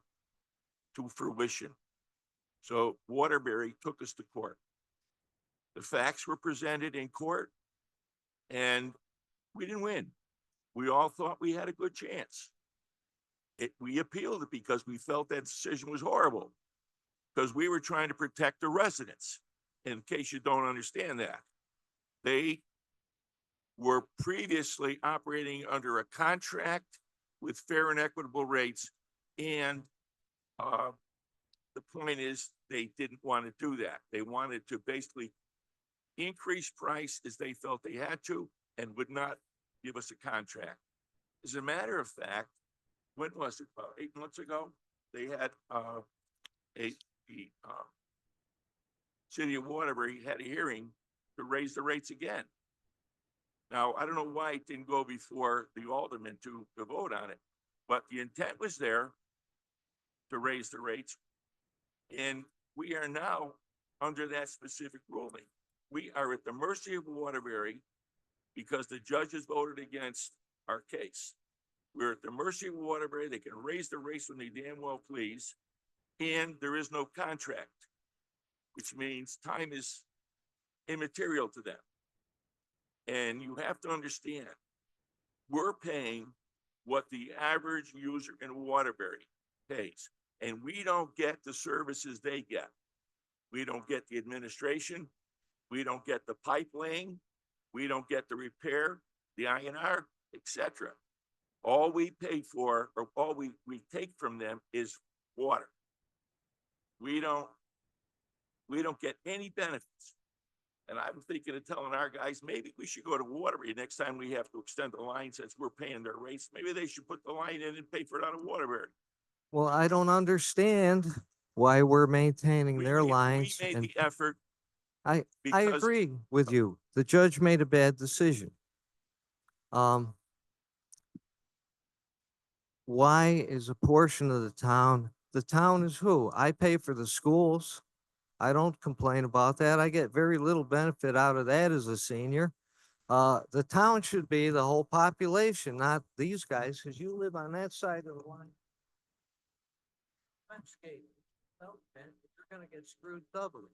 Speaker 10: to fruition. So Waterbury took us to court. The facts were presented in court and we didn't win. We all thought we had a good chance. We appealed it because we felt that decision was horrible because we were trying to protect the residents. In case you don't understand that, they were previously operating under a contract with fair and equitable rates. And the point is they didn't want to do that. They wanted to basically increase price as they felt they had to and would not give us a contract. As a matter of fact, when was it? About 8 months ago, they had the city of Waterbury had a hearing to raise the rates again. Now, I don't know why it didn't go before the aldermen to vote on it, but the intent was there to raise the rates. And we are now under that specific ruling. We are at the mercy of Waterbury because the judges voted against our case. We're at the mercy of Waterbury. They can raise the rates when they damn well please. And there is no contract, which means time is immaterial to them. And you have to understand, we're paying what the average user in Waterbury pays. And we don't get the services they get. We don't get the administration. We don't get the pipe laying. We don't get the repair, the INR, etc. All we pay for, or all we take from them is water. We don't get any benefits. And I'm thinking of telling our guys, maybe we should go to Waterbury next time we have to extend the line since we're paying their rates. Maybe they should put the line in and pay for it out of Waterbury.
Speaker 12: Well, I don't understand why we're maintaining
Speaker 10: We
Speaker 12: their
Speaker 10: made-
Speaker 12: lines.
Speaker 10: We made
Speaker 12: And
Speaker 10: the effort.
Speaker 12: I
Speaker 10: because-
Speaker 12: agree with you. The judge made a bad decision. Why is a portion of the town is who? I pay for the schools. I don't complain about that. I get very little benefit out of that as a senior. The town should be the whole population, not these guys, because you live on that side of the line. You're gonna get screwed doubly.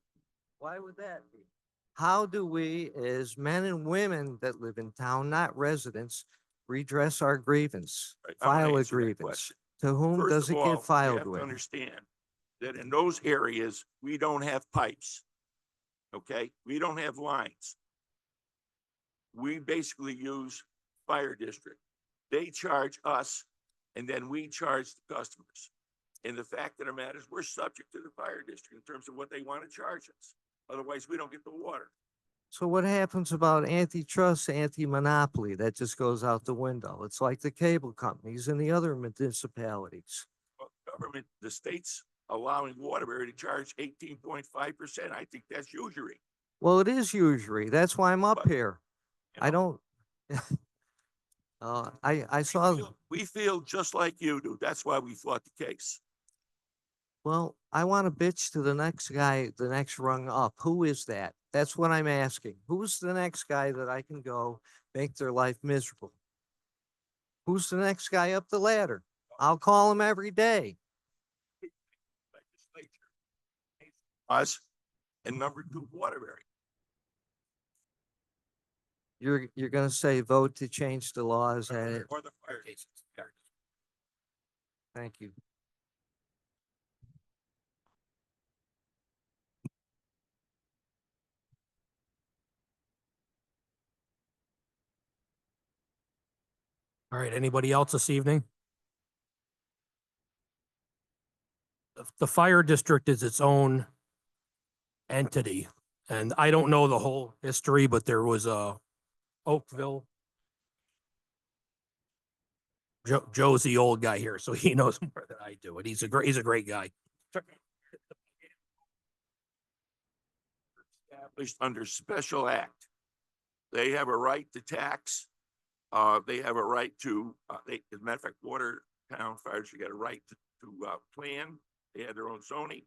Speaker 12: Why would that be? How do we, as men and women that live in town, not residents, redress our grievance,
Speaker 10: Right, I wanna
Speaker 12: file a
Speaker 10: answer that
Speaker 12: grievance?
Speaker 10: question.
Speaker 12: To whom
Speaker 10: First
Speaker 12: does
Speaker 10: of
Speaker 12: it
Speaker 10: all,
Speaker 12: get filed
Speaker 10: you have to
Speaker 12: with?
Speaker 10: understand that in those areas, we don't have pipes. Okay, we don't have lines. We basically use fire district. They charge us and then we charge the customers. And the fact of the matter is we're subject to the fire district in terms of what they want to charge us. Otherwise, we don't get the water.
Speaker 12: So what happens about antitrust, anti-monopoly? That just goes out the window. It's like the cable companies and the other municipalities.
Speaker 10: Well, government, the state's allowing Waterbury to charge 18.5%. I think that's usury.
Speaker 12: Well, it is usury. That's why I'm up
Speaker 10: But-
Speaker 12: here. I don't. I saw,
Speaker 10: We feel just like you do. That's why we fought the case.
Speaker 12: well, I want to bitch to the next guy, the next rung up. Who is that? That's what I'm asking. Who's the next guy that I can go make their life miserable? Who's the next guy up the ladder? I'll call him every day.
Speaker 10: Us and number two, Waterbury.
Speaker 12: You're gonna say vote to change the laws and
Speaker 10: Or the fire cases.
Speaker 12: thank you.
Speaker 1: All right, anybody else this evening? The fire district is its own entity, and I don't know the whole history, but there was a Oakville. Joe's the old guy here, so he knows more than I do, and he's a great guy.
Speaker 10: Established under special act. They have a right to tax. They have a right to, as a matter of fact, Watertown Fire District got a right to plan. They had their own zoning.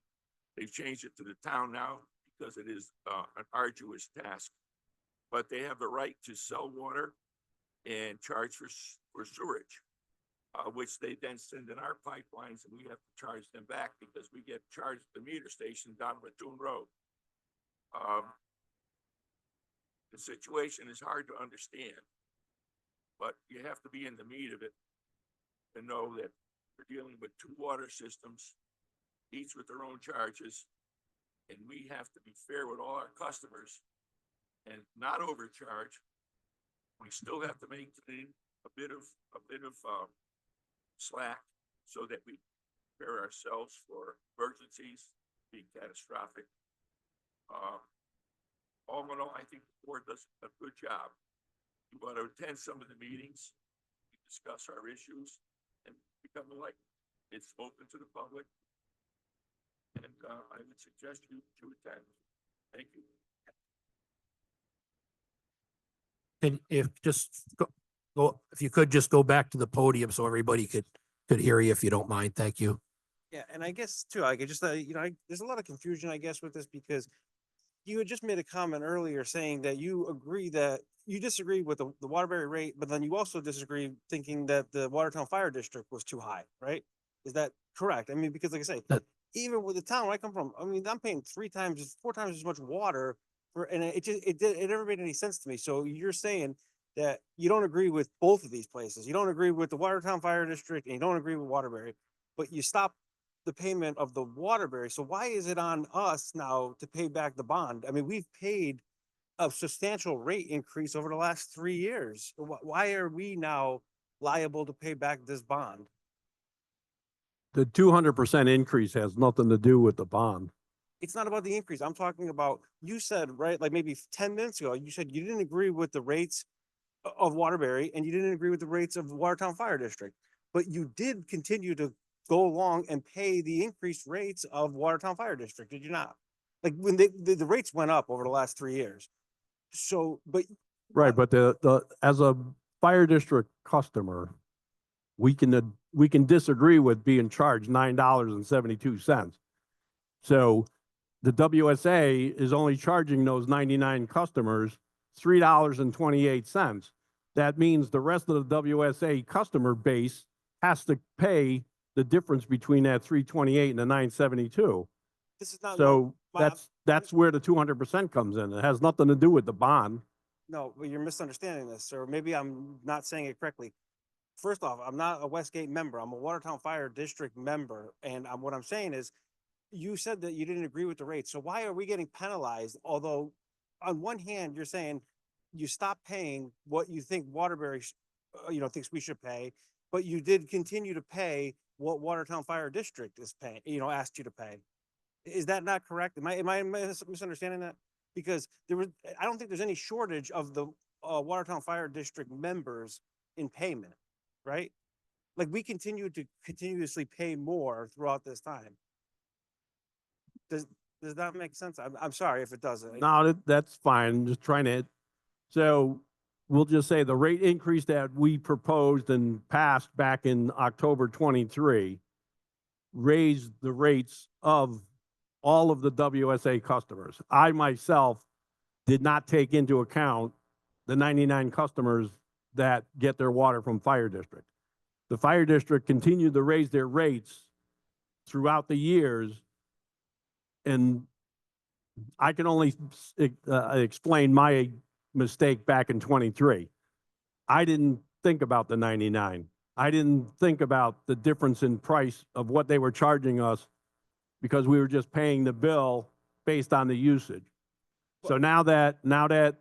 Speaker 10: They've changed it to the town now because it is an arduous task. But they have the right to sell water and charge for sewerage, which they then send in our pipelines, and we have to charge them back because we get charged at the meter station down Mattoon Road. The situation is hard to understand, but you have to be in the meat of it to know that we're dealing with two water systems, each with their own charges, and we have to be fair with all our customers and not overcharge. We still have to maintain a bit of slack so that we prepare ourselves for emergencies being catastrophic. All in all, I think the board does a good job. You want to attend some of the meetings, we discuss our issues, and become enlightened. It's open to the public, and I would suggest you to attend. Thank you.
Speaker 1: And if if you could just go back to the podium so everybody could hear you, if you don't mind. Thank you.
Speaker 6: Yeah, and I guess too, I could just, there's a lot of confusion, I guess, with this because you had just made a comment earlier saying that you agree that you disagree with the Waterbury rate, but then you also disagree thinking that the Watertown Fire District was too high, right? Is that correct? I mean, because like I say, even with the town where I come from, I mean, I'm paying 4 times as much water and it never made any sense to me. So you're saying that you don't agree with both of these places. You don't agree with the Watertown Fire District and you don't agree with Waterbury, but you stop the payment of the Waterbury. So why is it on us now to pay back the bond? I mean, we've paid a substantial rate increase over the last 3 years. Why are we now liable to pay back this bond?
Speaker 2: The 200% increase has nothing to do with the bond.
Speaker 6: It's not about the increase. I'm talking about, you said, right, like maybe 10 minutes ago, you said you didn't agree with the rates of Waterbury and you didn't agree with the rates of Watertown Fire District, but you did continue to go along and pay the increased rates of Watertown Fire District, did you not? Like when the rates went up over the last 3 years. So, but.
Speaker 2: Right, but as a fire district customer, we can disagree with being charged $9.72. So the WSA is only charging those 99 customers $3.28. That means the rest of the WSA customer base has to pay the difference between that 328 and the 972.
Speaker 6: This is not.
Speaker 2: So that's where the 200% comes in. It has nothing to do with the bond.
Speaker 6: No, but you're misunderstanding this, or maybe I'm not saying it correctly. First off, I'm not a Westgate member. I'm a Watertown Fire District member. And what I'm saying is, you said that you didn't agree with the rates. So why are we getting penalized? Although on one hand, you're saying you stop paying what you think Waterbury, thinks we should pay, but you did continue to pay what Watertown Fire District is paying, asked you to pay. Is that not correct? Am I misunderstanding that? Because I don't think there's any shortage of the Watertown Fire District members in payment, right? Like we continue to continuously pay more throughout this time. Does that make sense? I'm sorry if it doesn't.
Speaker 2: No, that's fine. Just trying to. So we'll just say the rate increase that we proposed and passed back in October 23 raised the rates of all of the WSA customers. I myself did not take into account the 99 customers that get their water from fire district. The fire district continued to raise their rates throughout the years. And I can only explain my mistake back in 23. I didn't think about the 99. I didn't think about the difference in price of what they were charging us because we were just paying the bill based on the usage. So now that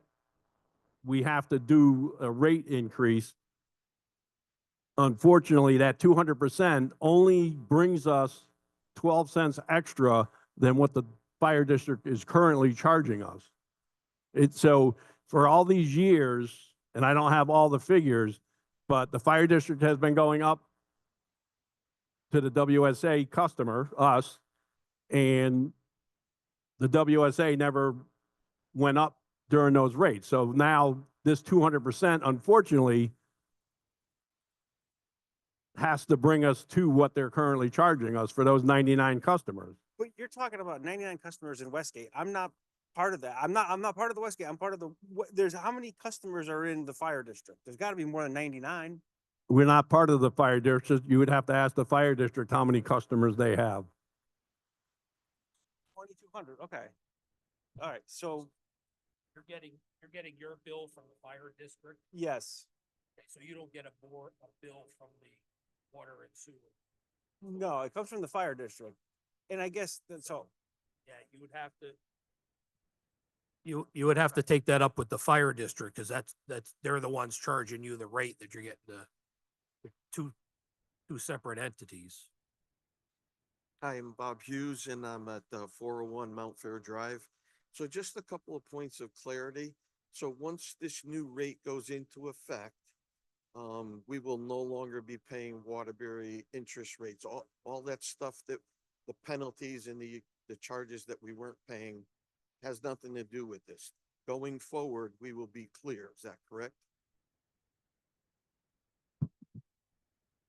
Speaker 2: we have to do a rate increase, unfortunately, that 200% only brings us 12 cents extra than what the fire district is currently charging us. So for all these years, and I don't have all the figures, but the fire district has been going up to the WSA customer, us, and the WSA never went up during those rates. So now this 200%, unfortunately, has to bring us to what they're currently charging us for those 99 customers.
Speaker 6: But you're talking about 99 customers in Westgate. I'm not part of that. I'm not part of the Westgate. I'm part of the, there's how many customers are in the fire district? There's got to be more than 99.
Speaker 2: We're not part of the fire district. You would have to ask the fire district how many customers they have.
Speaker 6: 2,200. Okay. All right. So
Speaker 1: You're getting your bill from the fire district,
Speaker 6: yes,
Speaker 1: so you don't get a bill from the water and sewer.
Speaker 6: no, it comes from the fire district. And I guess that's all.
Speaker 1: Yeah, you would have to. You would have to take that up with the fire district, because they're the ones charging you the rate that you're getting the two separate entities.
Speaker 12: Hi, I'm Bob Hughes and I'm at 401 Mount Fair Drive. So just a couple of points of clarity. So once this new rate goes into effect, we will no longer be paying Waterbury interest rates. All that stuff, that the penalties and the charges that we weren't paying has nothing to do with this. Going forward, we will be clear. Is that correct?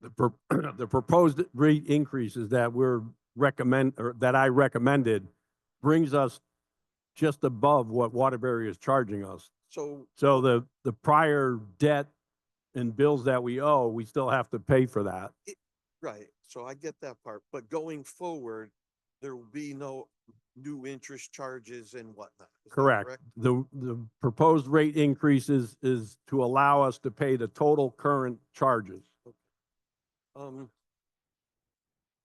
Speaker 2: The proposed rate increases that I recommended brings us just above what Waterbury is charging us.
Speaker 12: So
Speaker 2: So the prior debt and bills that we owe, we still have to pay for that.
Speaker 12: right, so I get that part, but going forward, there will be no new interest charges and whatnot. Is that
Speaker 2: Correct. The proposed rate increases is to allow us to pay the total current charges.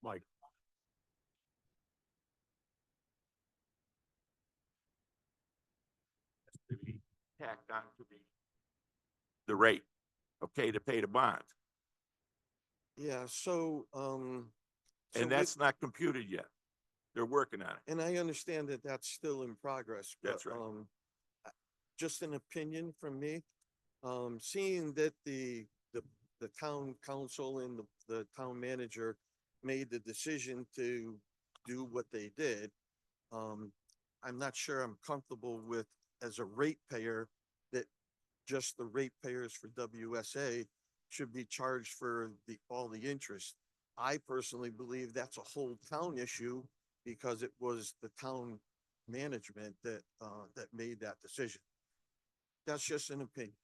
Speaker 2: Mike.
Speaker 10: To be tacked on to the rate, okay, to pay the bond.
Speaker 12: Yeah, so
Speaker 10: And
Speaker 12: we-
Speaker 10: that's not computed yet. They're working on it.
Speaker 12: and I understand that that's still in progress.
Speaker 10: That's
Speaker 12: but,
Speaker 10: right.
Speaker 12: Just an opinion from me, seeing that the town council and the town manager made the decision to do what they did. I'm not sure I'm comfortable with, as a ratepayer, that just the ratepayers for WSA should be charged for all the interest. I personally believe that's a whole town issue because it was the town management that made that decision. That's just an opinion.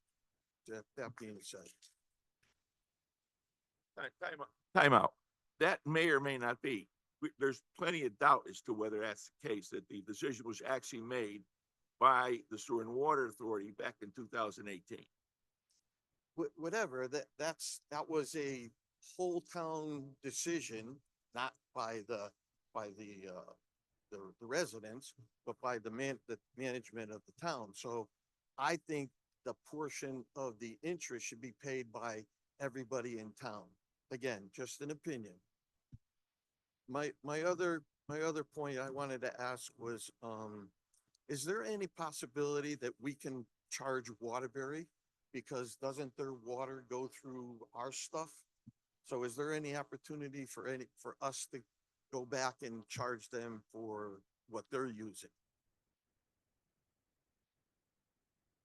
Speaker 12: That being said.
Speaker 10: Time out. That may or may not be. There's plenty of doubt as to whether that's the case, that the decision was actually made by the Sewer and Water Authority back in 2018.
Speaker 12: Whatever, that was a whole town decision, not by the residents, but by the management of the town. So I think the portion of the interest should be paid by everybody in town. Again, just an opinion. My other point I wanted to ask was, is there any possibility that we can charge Waterbury? Because doesn't their water go through our stuff? So is there any opportunity for us to go back and charge them for what they're using?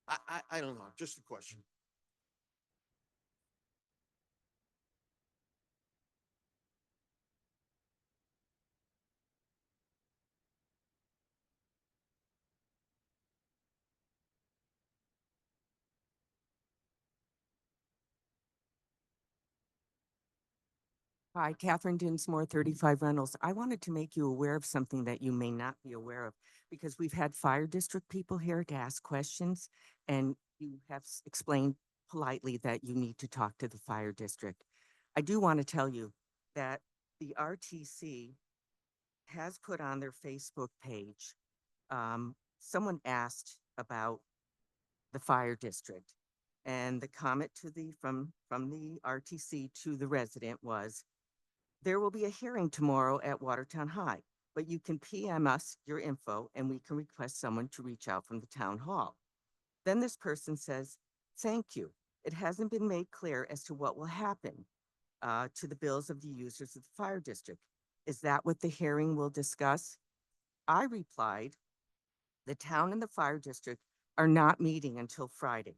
Speaker 12: I don't know, just a question.
Speaker 13: Hi, Catherine Dinsmore, 35 Reynolds. I wanted to make you aware of something that you may not be aware of, because we've had fire district people here to ask questions, and you have explained politely that you need to talk to the fire district. I do want to tell you that the RTC has put on their Facebook page, someone asked about the fire district. And the comment to from the RTC to the resident was, there will be a hearing tomorrow at Watertown High, but you can PM us your info and we can request someone to reach out from the town hall. Then this person says, thank you. It hasn't been made clear as to what will happen to the bills of the users of the fire district. Is that what the hearing will discuss? I replied, the town and the fire district are not meeting until Friday.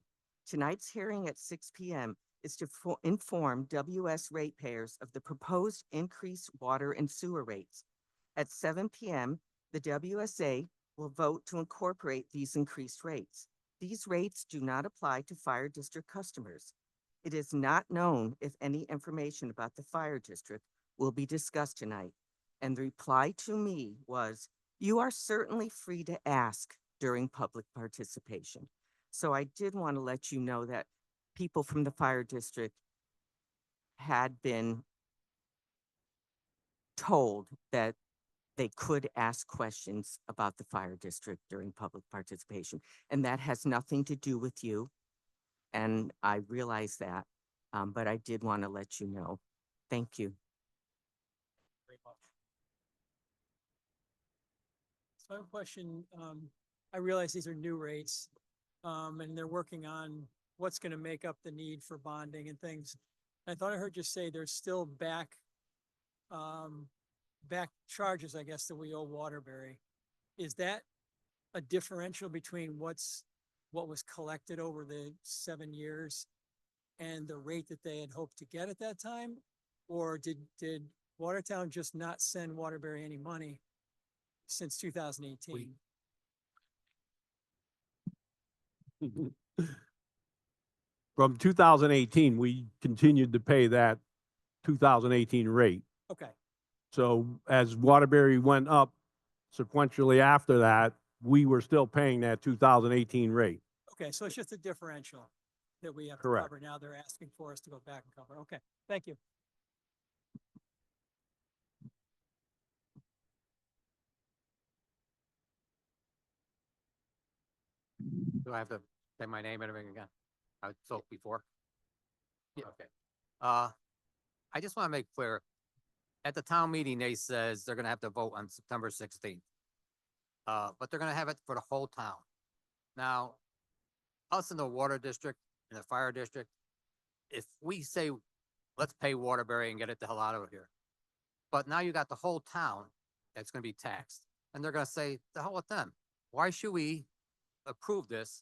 Speaker 13: Tonight's hearing at 6 p.m. is to inform WS ratepayers of the proposed increased water and sewer rates. At 7 p.m., the WSA will vote to incorporate these increased rates. These rates do not apply to fire district customers. It is not known if any information about the fire district will be discussed tonight. And the reply to me was, you are certainly free to ask during public participation. So I did want to let you know that people from the fire district had been told that they could ask questions about the fire district during public participation. And that has nothing to do with you. And I realize that, but I did want to let you know. Thank you.
Speaker 4: Very much. So I have a question. I realize these are new rates, and they're working on what's going to make up the need for bonding and things. I thought I heard you say there's still back charges, I guess, that we owe Waterbury. Is that a differential between what was collected over the 7 years and the rate that they had hoped to get at that time? Or did Watertown just not send Waterbury any money since 2018?
Speaker 2: From 2018, we continued to pay that 2018 rate.
Speaker 4: Okay,
Speaker 2: So as Waterbury went up sequentially after that, we were still paying that 2018 rate.
Speaker 4: okay, so it's just a differential that we have to
Speaker 2: Correct.
Speaker 4: cover. Now they're asking for us to go back and cover. Okay, thank you.
Speaker 3: Do I have to say my name and everything again? I spoke before. Yeah. Okay. I just want to make clear, at the town meeting, they says they're gonna have to vote on September 16th. But they're gonna have it for the whole town. Now, us in the water district and the fire district, if we say, let's pay Waterbury and get it the hell out of here. But now you got the whole town that's gonna be taxed, and they're gonna say, the hell with them. Why should we approve this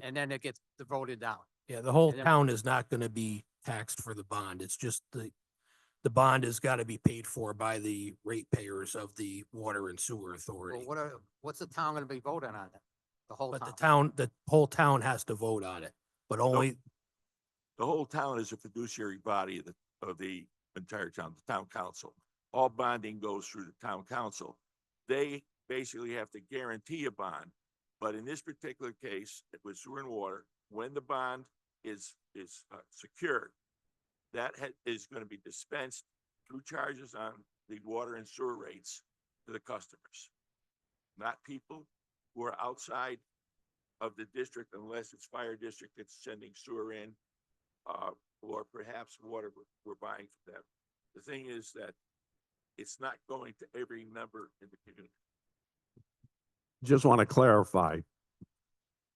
Speaker 3: and then it gets voted down?
Speaker 1: Yeah, the whole
Speaker 3: And then-
Speaker 1: town is not gonna be taxed for the bond. It's just the bond has got to be paid for by the ratepayers of the water and sewer
Speaker 3: Well,
Speaker 1: authority.
Speaker 3: what's the town gonna be voting on then? The whole
Speaker 1: But
Speaker 3: town?
Speaker 1: the whole town has to vote on it, but only,
Speaker 10: The whole town is a fiduciary body of the entire town, the town council. All bonding goes through the town council. They basically have to guarantee a bond. But in this particular case, with sewer and water, when the bond is secured, that is going to be dispensed through charges on the water and sewer rates to the customers. Not people who are outside of the district unless it's fire district that's sending sewer in, or perhaps water we're buying from them. The thing is that it's not going to every member in the community.
Speaker 2: Just want to clarify.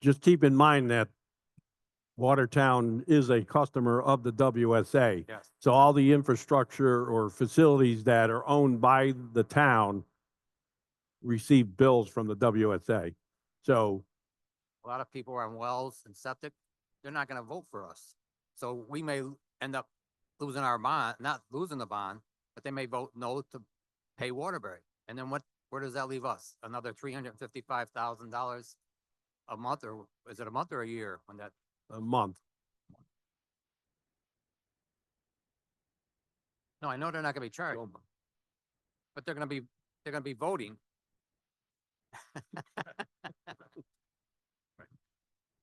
Speaker 2: Just keep in mind that Watertown is a customer of the WSA.
Speaker 3: Yes.
Speaker 2: So all the infrastructure or facilities that are owned by the town receive bills from the WSA. So
Speaker 3: A lot of people are on wells and septic. They're not gonna vote for us. So we may end up losing our bond, not losing the bond, but they may vote no to pay Waterbury. And then where does that leave us? Another $355,000 a month, or is it a month or a year when that?
Speaker 2: a month.
Speaker 3: No, I know they're not gonna be charged, but they're gonna be voting.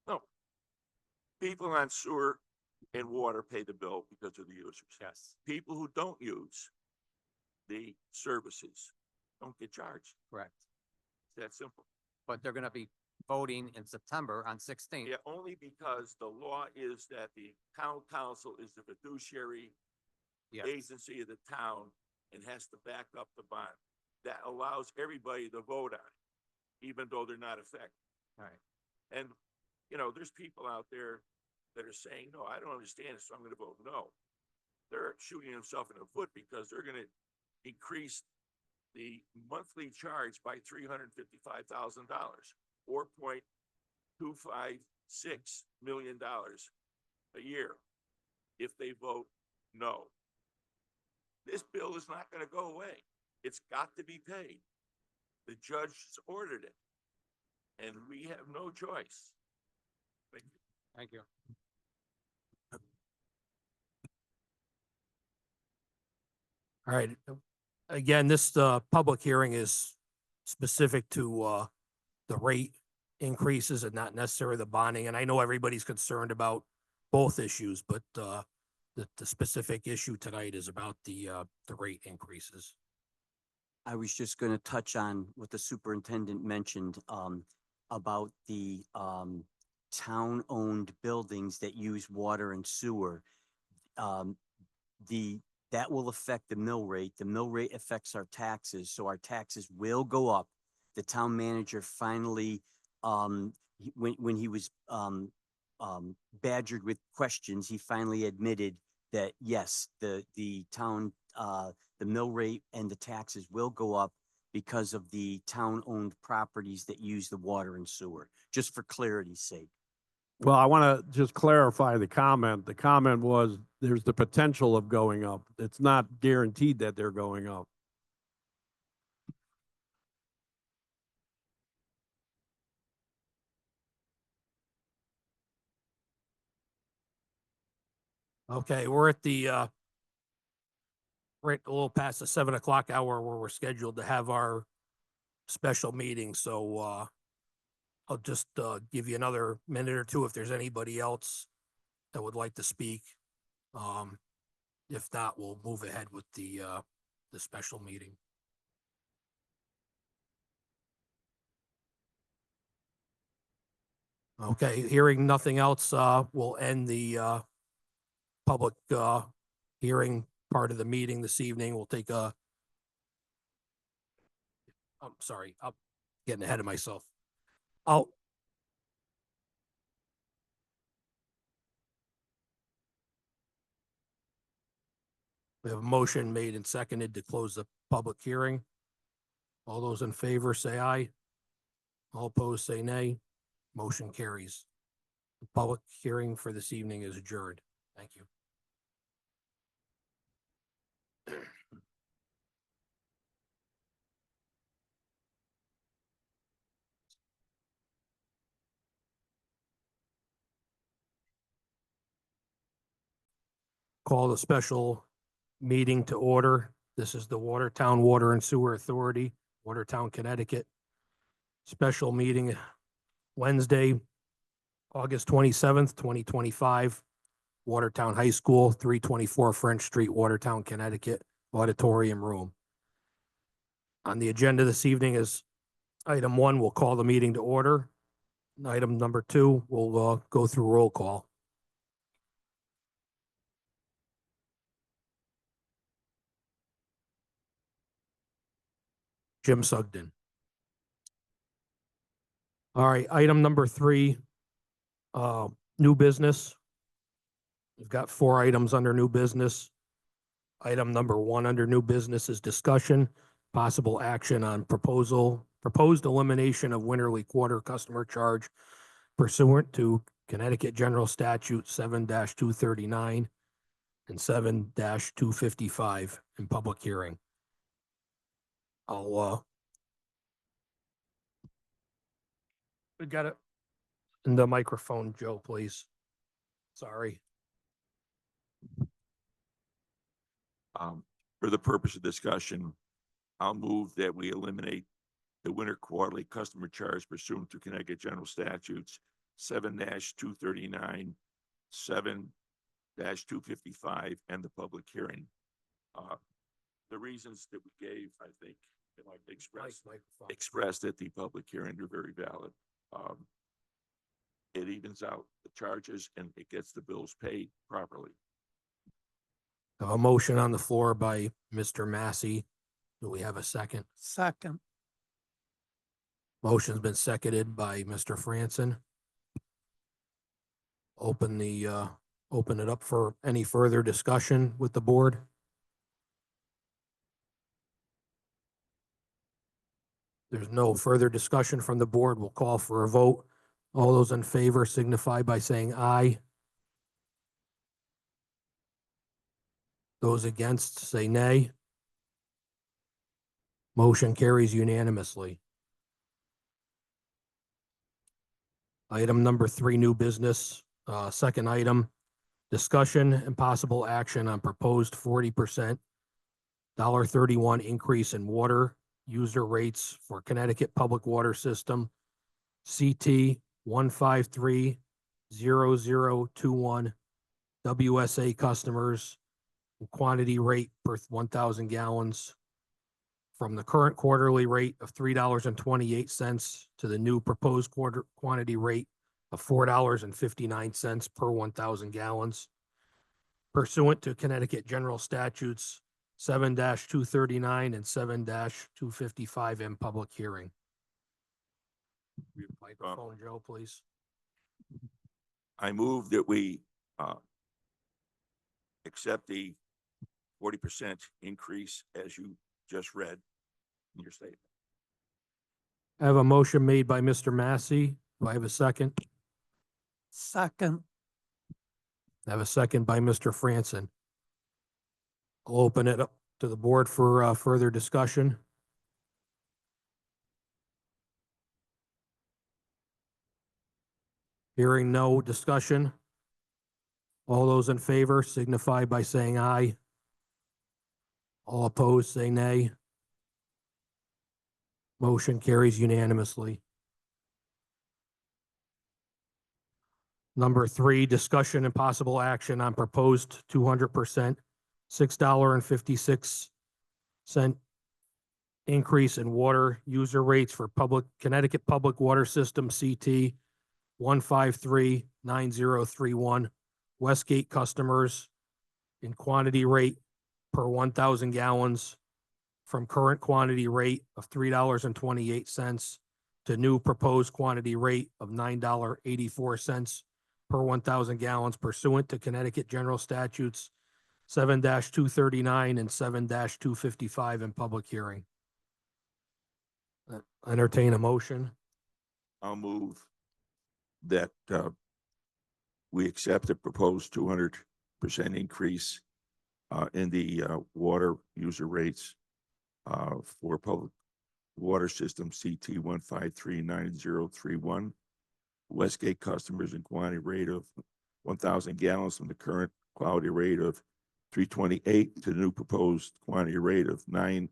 Speaker 10: No. People on sewer and water pay the bill because of the users.
Speaker 3: Yes.
Speaker 10: People who don't use the services don't get charged.
Speaker 3: Correct.
Speaker 10: It's that simple.
Speaker 3: But they're gonna be voting in September on 16th.
Speaker 10: Yeah, only because the law is that the town council is the fiduciary
Speaker 3: Yes.
Speaker 10: agency of the town and has to back up the bond. That allows everybody to vote on it, even though they're not affected.
Speaker 3: All right.
Speaker 10: And, you know, there's people out there that are saying, no, I don't understand it, so I'm gonna vote no. They're shooting themselves in the foot because they're gonna increase the monthly charge by $355,000, $4.256 million a year if they vote no. This bill is not gonna go away. It's got to be paid. The judge has ordered it. And we have no choice. Thank you.
Speaker 3: Thank you.
Speaker 1: All right. Again, this, public hearing is specific to, the rate increases and not necessarily the bonding. And I know everybody's concerned about both issues, but, the specific issue tonight is about the rate increases.
Speaker 7: I was just gonna touch on what the superintendent mentioned, about the, town-owned buildings that use water and sewer. That will affect the mill rate. The mill rate affects our taxes, so our taxes will go up. The town manager finally, when he was, badgered with questions, he finally admitted that, yes, the town, the mill rate and the taxes will go up because of the town-owned properties that use the water and sewer, just for clarity's sake.
Speaker 2: Well, I want to just clarify the comment. The comment was there's the potential of going up. It's not guaranteed that they're going up.
Speaker 1: Okay, we're at the, right a little past the 7 o'clock hour where we're scheduled to have our special meeting. So, I'll just, give you another minute or two if there's anybody else that would like to speak. If not, we'll move ahead with the special meeting. Okay, hearing nothing else, we'll end the, public, hearing part of the meeting this evening. We'll take a, I'm sorry, I'm getting ahead of myself. I'll, we have a motion made and seconded to close the public hearing. All those in favor say aye. All opposed say nay. Motion carries. The public hearing for this evening is adjourned. Thank you. Call the special meeting to order. This is the Watertown Water and Sewer Authority, Watertown, Connecticut. Special meeting Wednesday, August 27th, 2025, Watertown High School, 324 French Street, Watertown, Connecticut, auditorium room. On the agenda this evening is item 1, we'll call the meeting to order. Item number 2, we'll go through roll call. Jim Sugden. All right, item number 3, new business. We've got 4 items under new business. Item number 1 under new business is discussion, possible action on proposed elimination of Winterly Quarter customer charge pursuant to Connecticut General Statute 7-239 and 7-255 in public hearing. We got it in the microphone, Joe, please. Sorry.
Speaker 10: For the purpose of discussion, I'll move that we eliminate the winter quarterly customer charge pursuant to Connecticut General Statutes 7-239, 7-255, and the public hearing. The reasons that we gave, I think, expressed at the public hearing are very valid. It evens out the charges and it gets the bills paid properly.
Speaker 1: A motion on the floor by Mr. Massey. Do we have a second?
Speaker 4: Second.
Speaker 1: Motion's been seconded by Mr. Franson. Open it up for any further discussion with the board. There's no further discussion from the board. We'll call for a vote. All those in favor signify by saying aye. Those against say nay. Motion carries unanimously. Item number 3, new business. Second item, discussion and possible action on proposed 40% $1.31 increase in water user rates for Connecticut Public Water System CT 1530021 WSA customers, quantity rate per 1,000 gallons from the current quarterly rate of $3.28 to the new proposed quantity rate of $4.59 per 1,000 gallons pursuant to Connecticut General Statutes 7-239 and 7-255 in public hearing. Microphone, Joe, please.
Speaker 10: I move that we accept the 40% increase as you just read in your statement.
Speaker 1: I have a motion made by Mr. Massey. Do I have a second?
Speaker 4: Second.
Speaker 1: I have a second by Mr. Franson. I'll open it up to the board for further discussion. Hearing no discussion. All those in favor signify by saying aye. All opposed, say nay. Motion carries unanimously. Number 3, discussion and possible action on proposed 200% $6.56 increase in water user rates for Connecticut Public Water System CT 1539031 Westgate customers in quantity rate per 1,000 gallons from current quantity rate of $3.28 to new proposed quantity rate of $9.84 per 1,000 gallons pursuant to Connecticut General Statutes 7-239 and 7-255 in public hearing. Entertain a motion.
Speaker 10: I'll move that we accept the proposed 200% increase in the water user rates for public water system CT 1539031 Westgate customers in quantity rate of 1,000 gallons from the current quality rate of $3.28 to the new proposed quantity rate of $9.84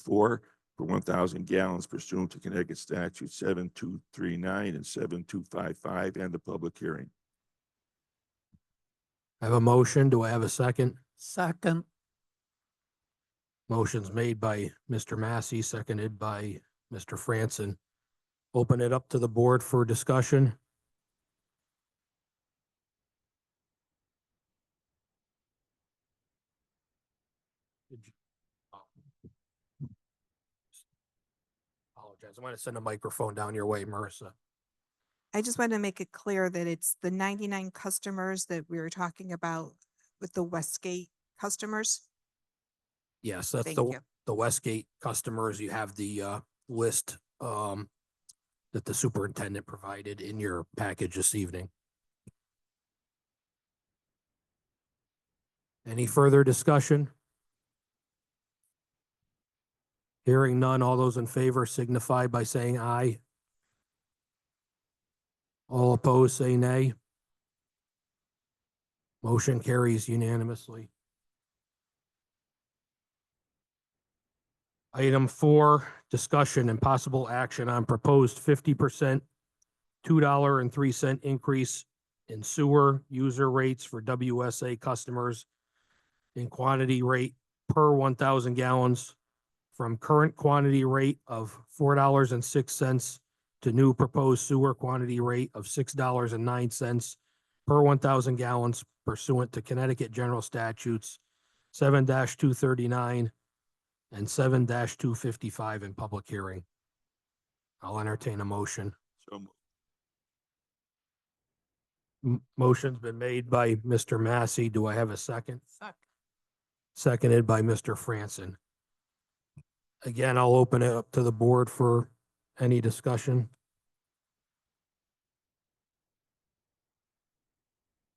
Speaker 10: for 1,000 gallons pursuant to Connecticut Statute 7-239 and 7-255 and the public hearing.
Speaker 1: I have a motion. Do I have a second?
Speaker 4: Second.
Speaker 1: Motion's made by Mr. Massey, seconded by Mr. Franson. Open it up to the board for discussion. Apologize. I'm going to send a microphone down your way, Marissa.
Speaker 14: I just want to make it clear that it's the 99 customers that we were talking about with the Westgate customers.
Speaker 1: Yes, that's
Speaker 14: Thank
Speaker 1: the
Speaker 14: you.
Speaker 1: Westgate customers. You have the list that the superintendent provided in your package this evening. Any further discussion? Hearing none, all those in favor signify by saying aye. All opposed, say nay. Motion carries unanimously. Item 4, discussion and possible action on proposed 50% $2.03 increase in sewer user rates for WSA customers in quantity rate per 1,000 gallons from current quantity rate of $4.06 to new proposed sewer quantity rate of $6.09 per 1,000 gallons pursuant to Connecticut General Statutes 7-239 and 7-255 in public hearing. I'll entertain a motion.
Speaker 10: So moved.
Speaker 1: Motion's been made by Mr. Massey. Do I have a second? Seconded by Mr. Franson. Again, I'll open it up to the board for any discussion.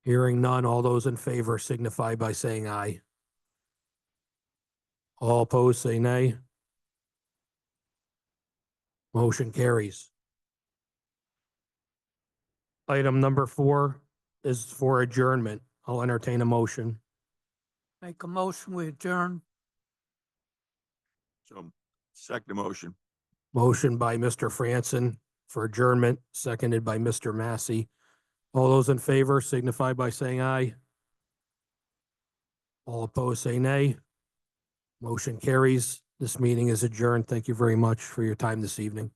Speaker 1: Hearing none, all those in favor signify by saying aye. All opposed, say nay. Motion carries. Item number 4 is for adjournment. I'll entertain a motion.
Speaker 4: Make a motion, we adjourn.
Speaker 10: So second motion.
Speaker 1: Motion by Mr. Franson for adjournment, seconded by Mr. Massey. All those in favor signify by saying aye. All opposed, say nay. Motion carries. This meeting is adjourned. Thank you very much for your time this evening.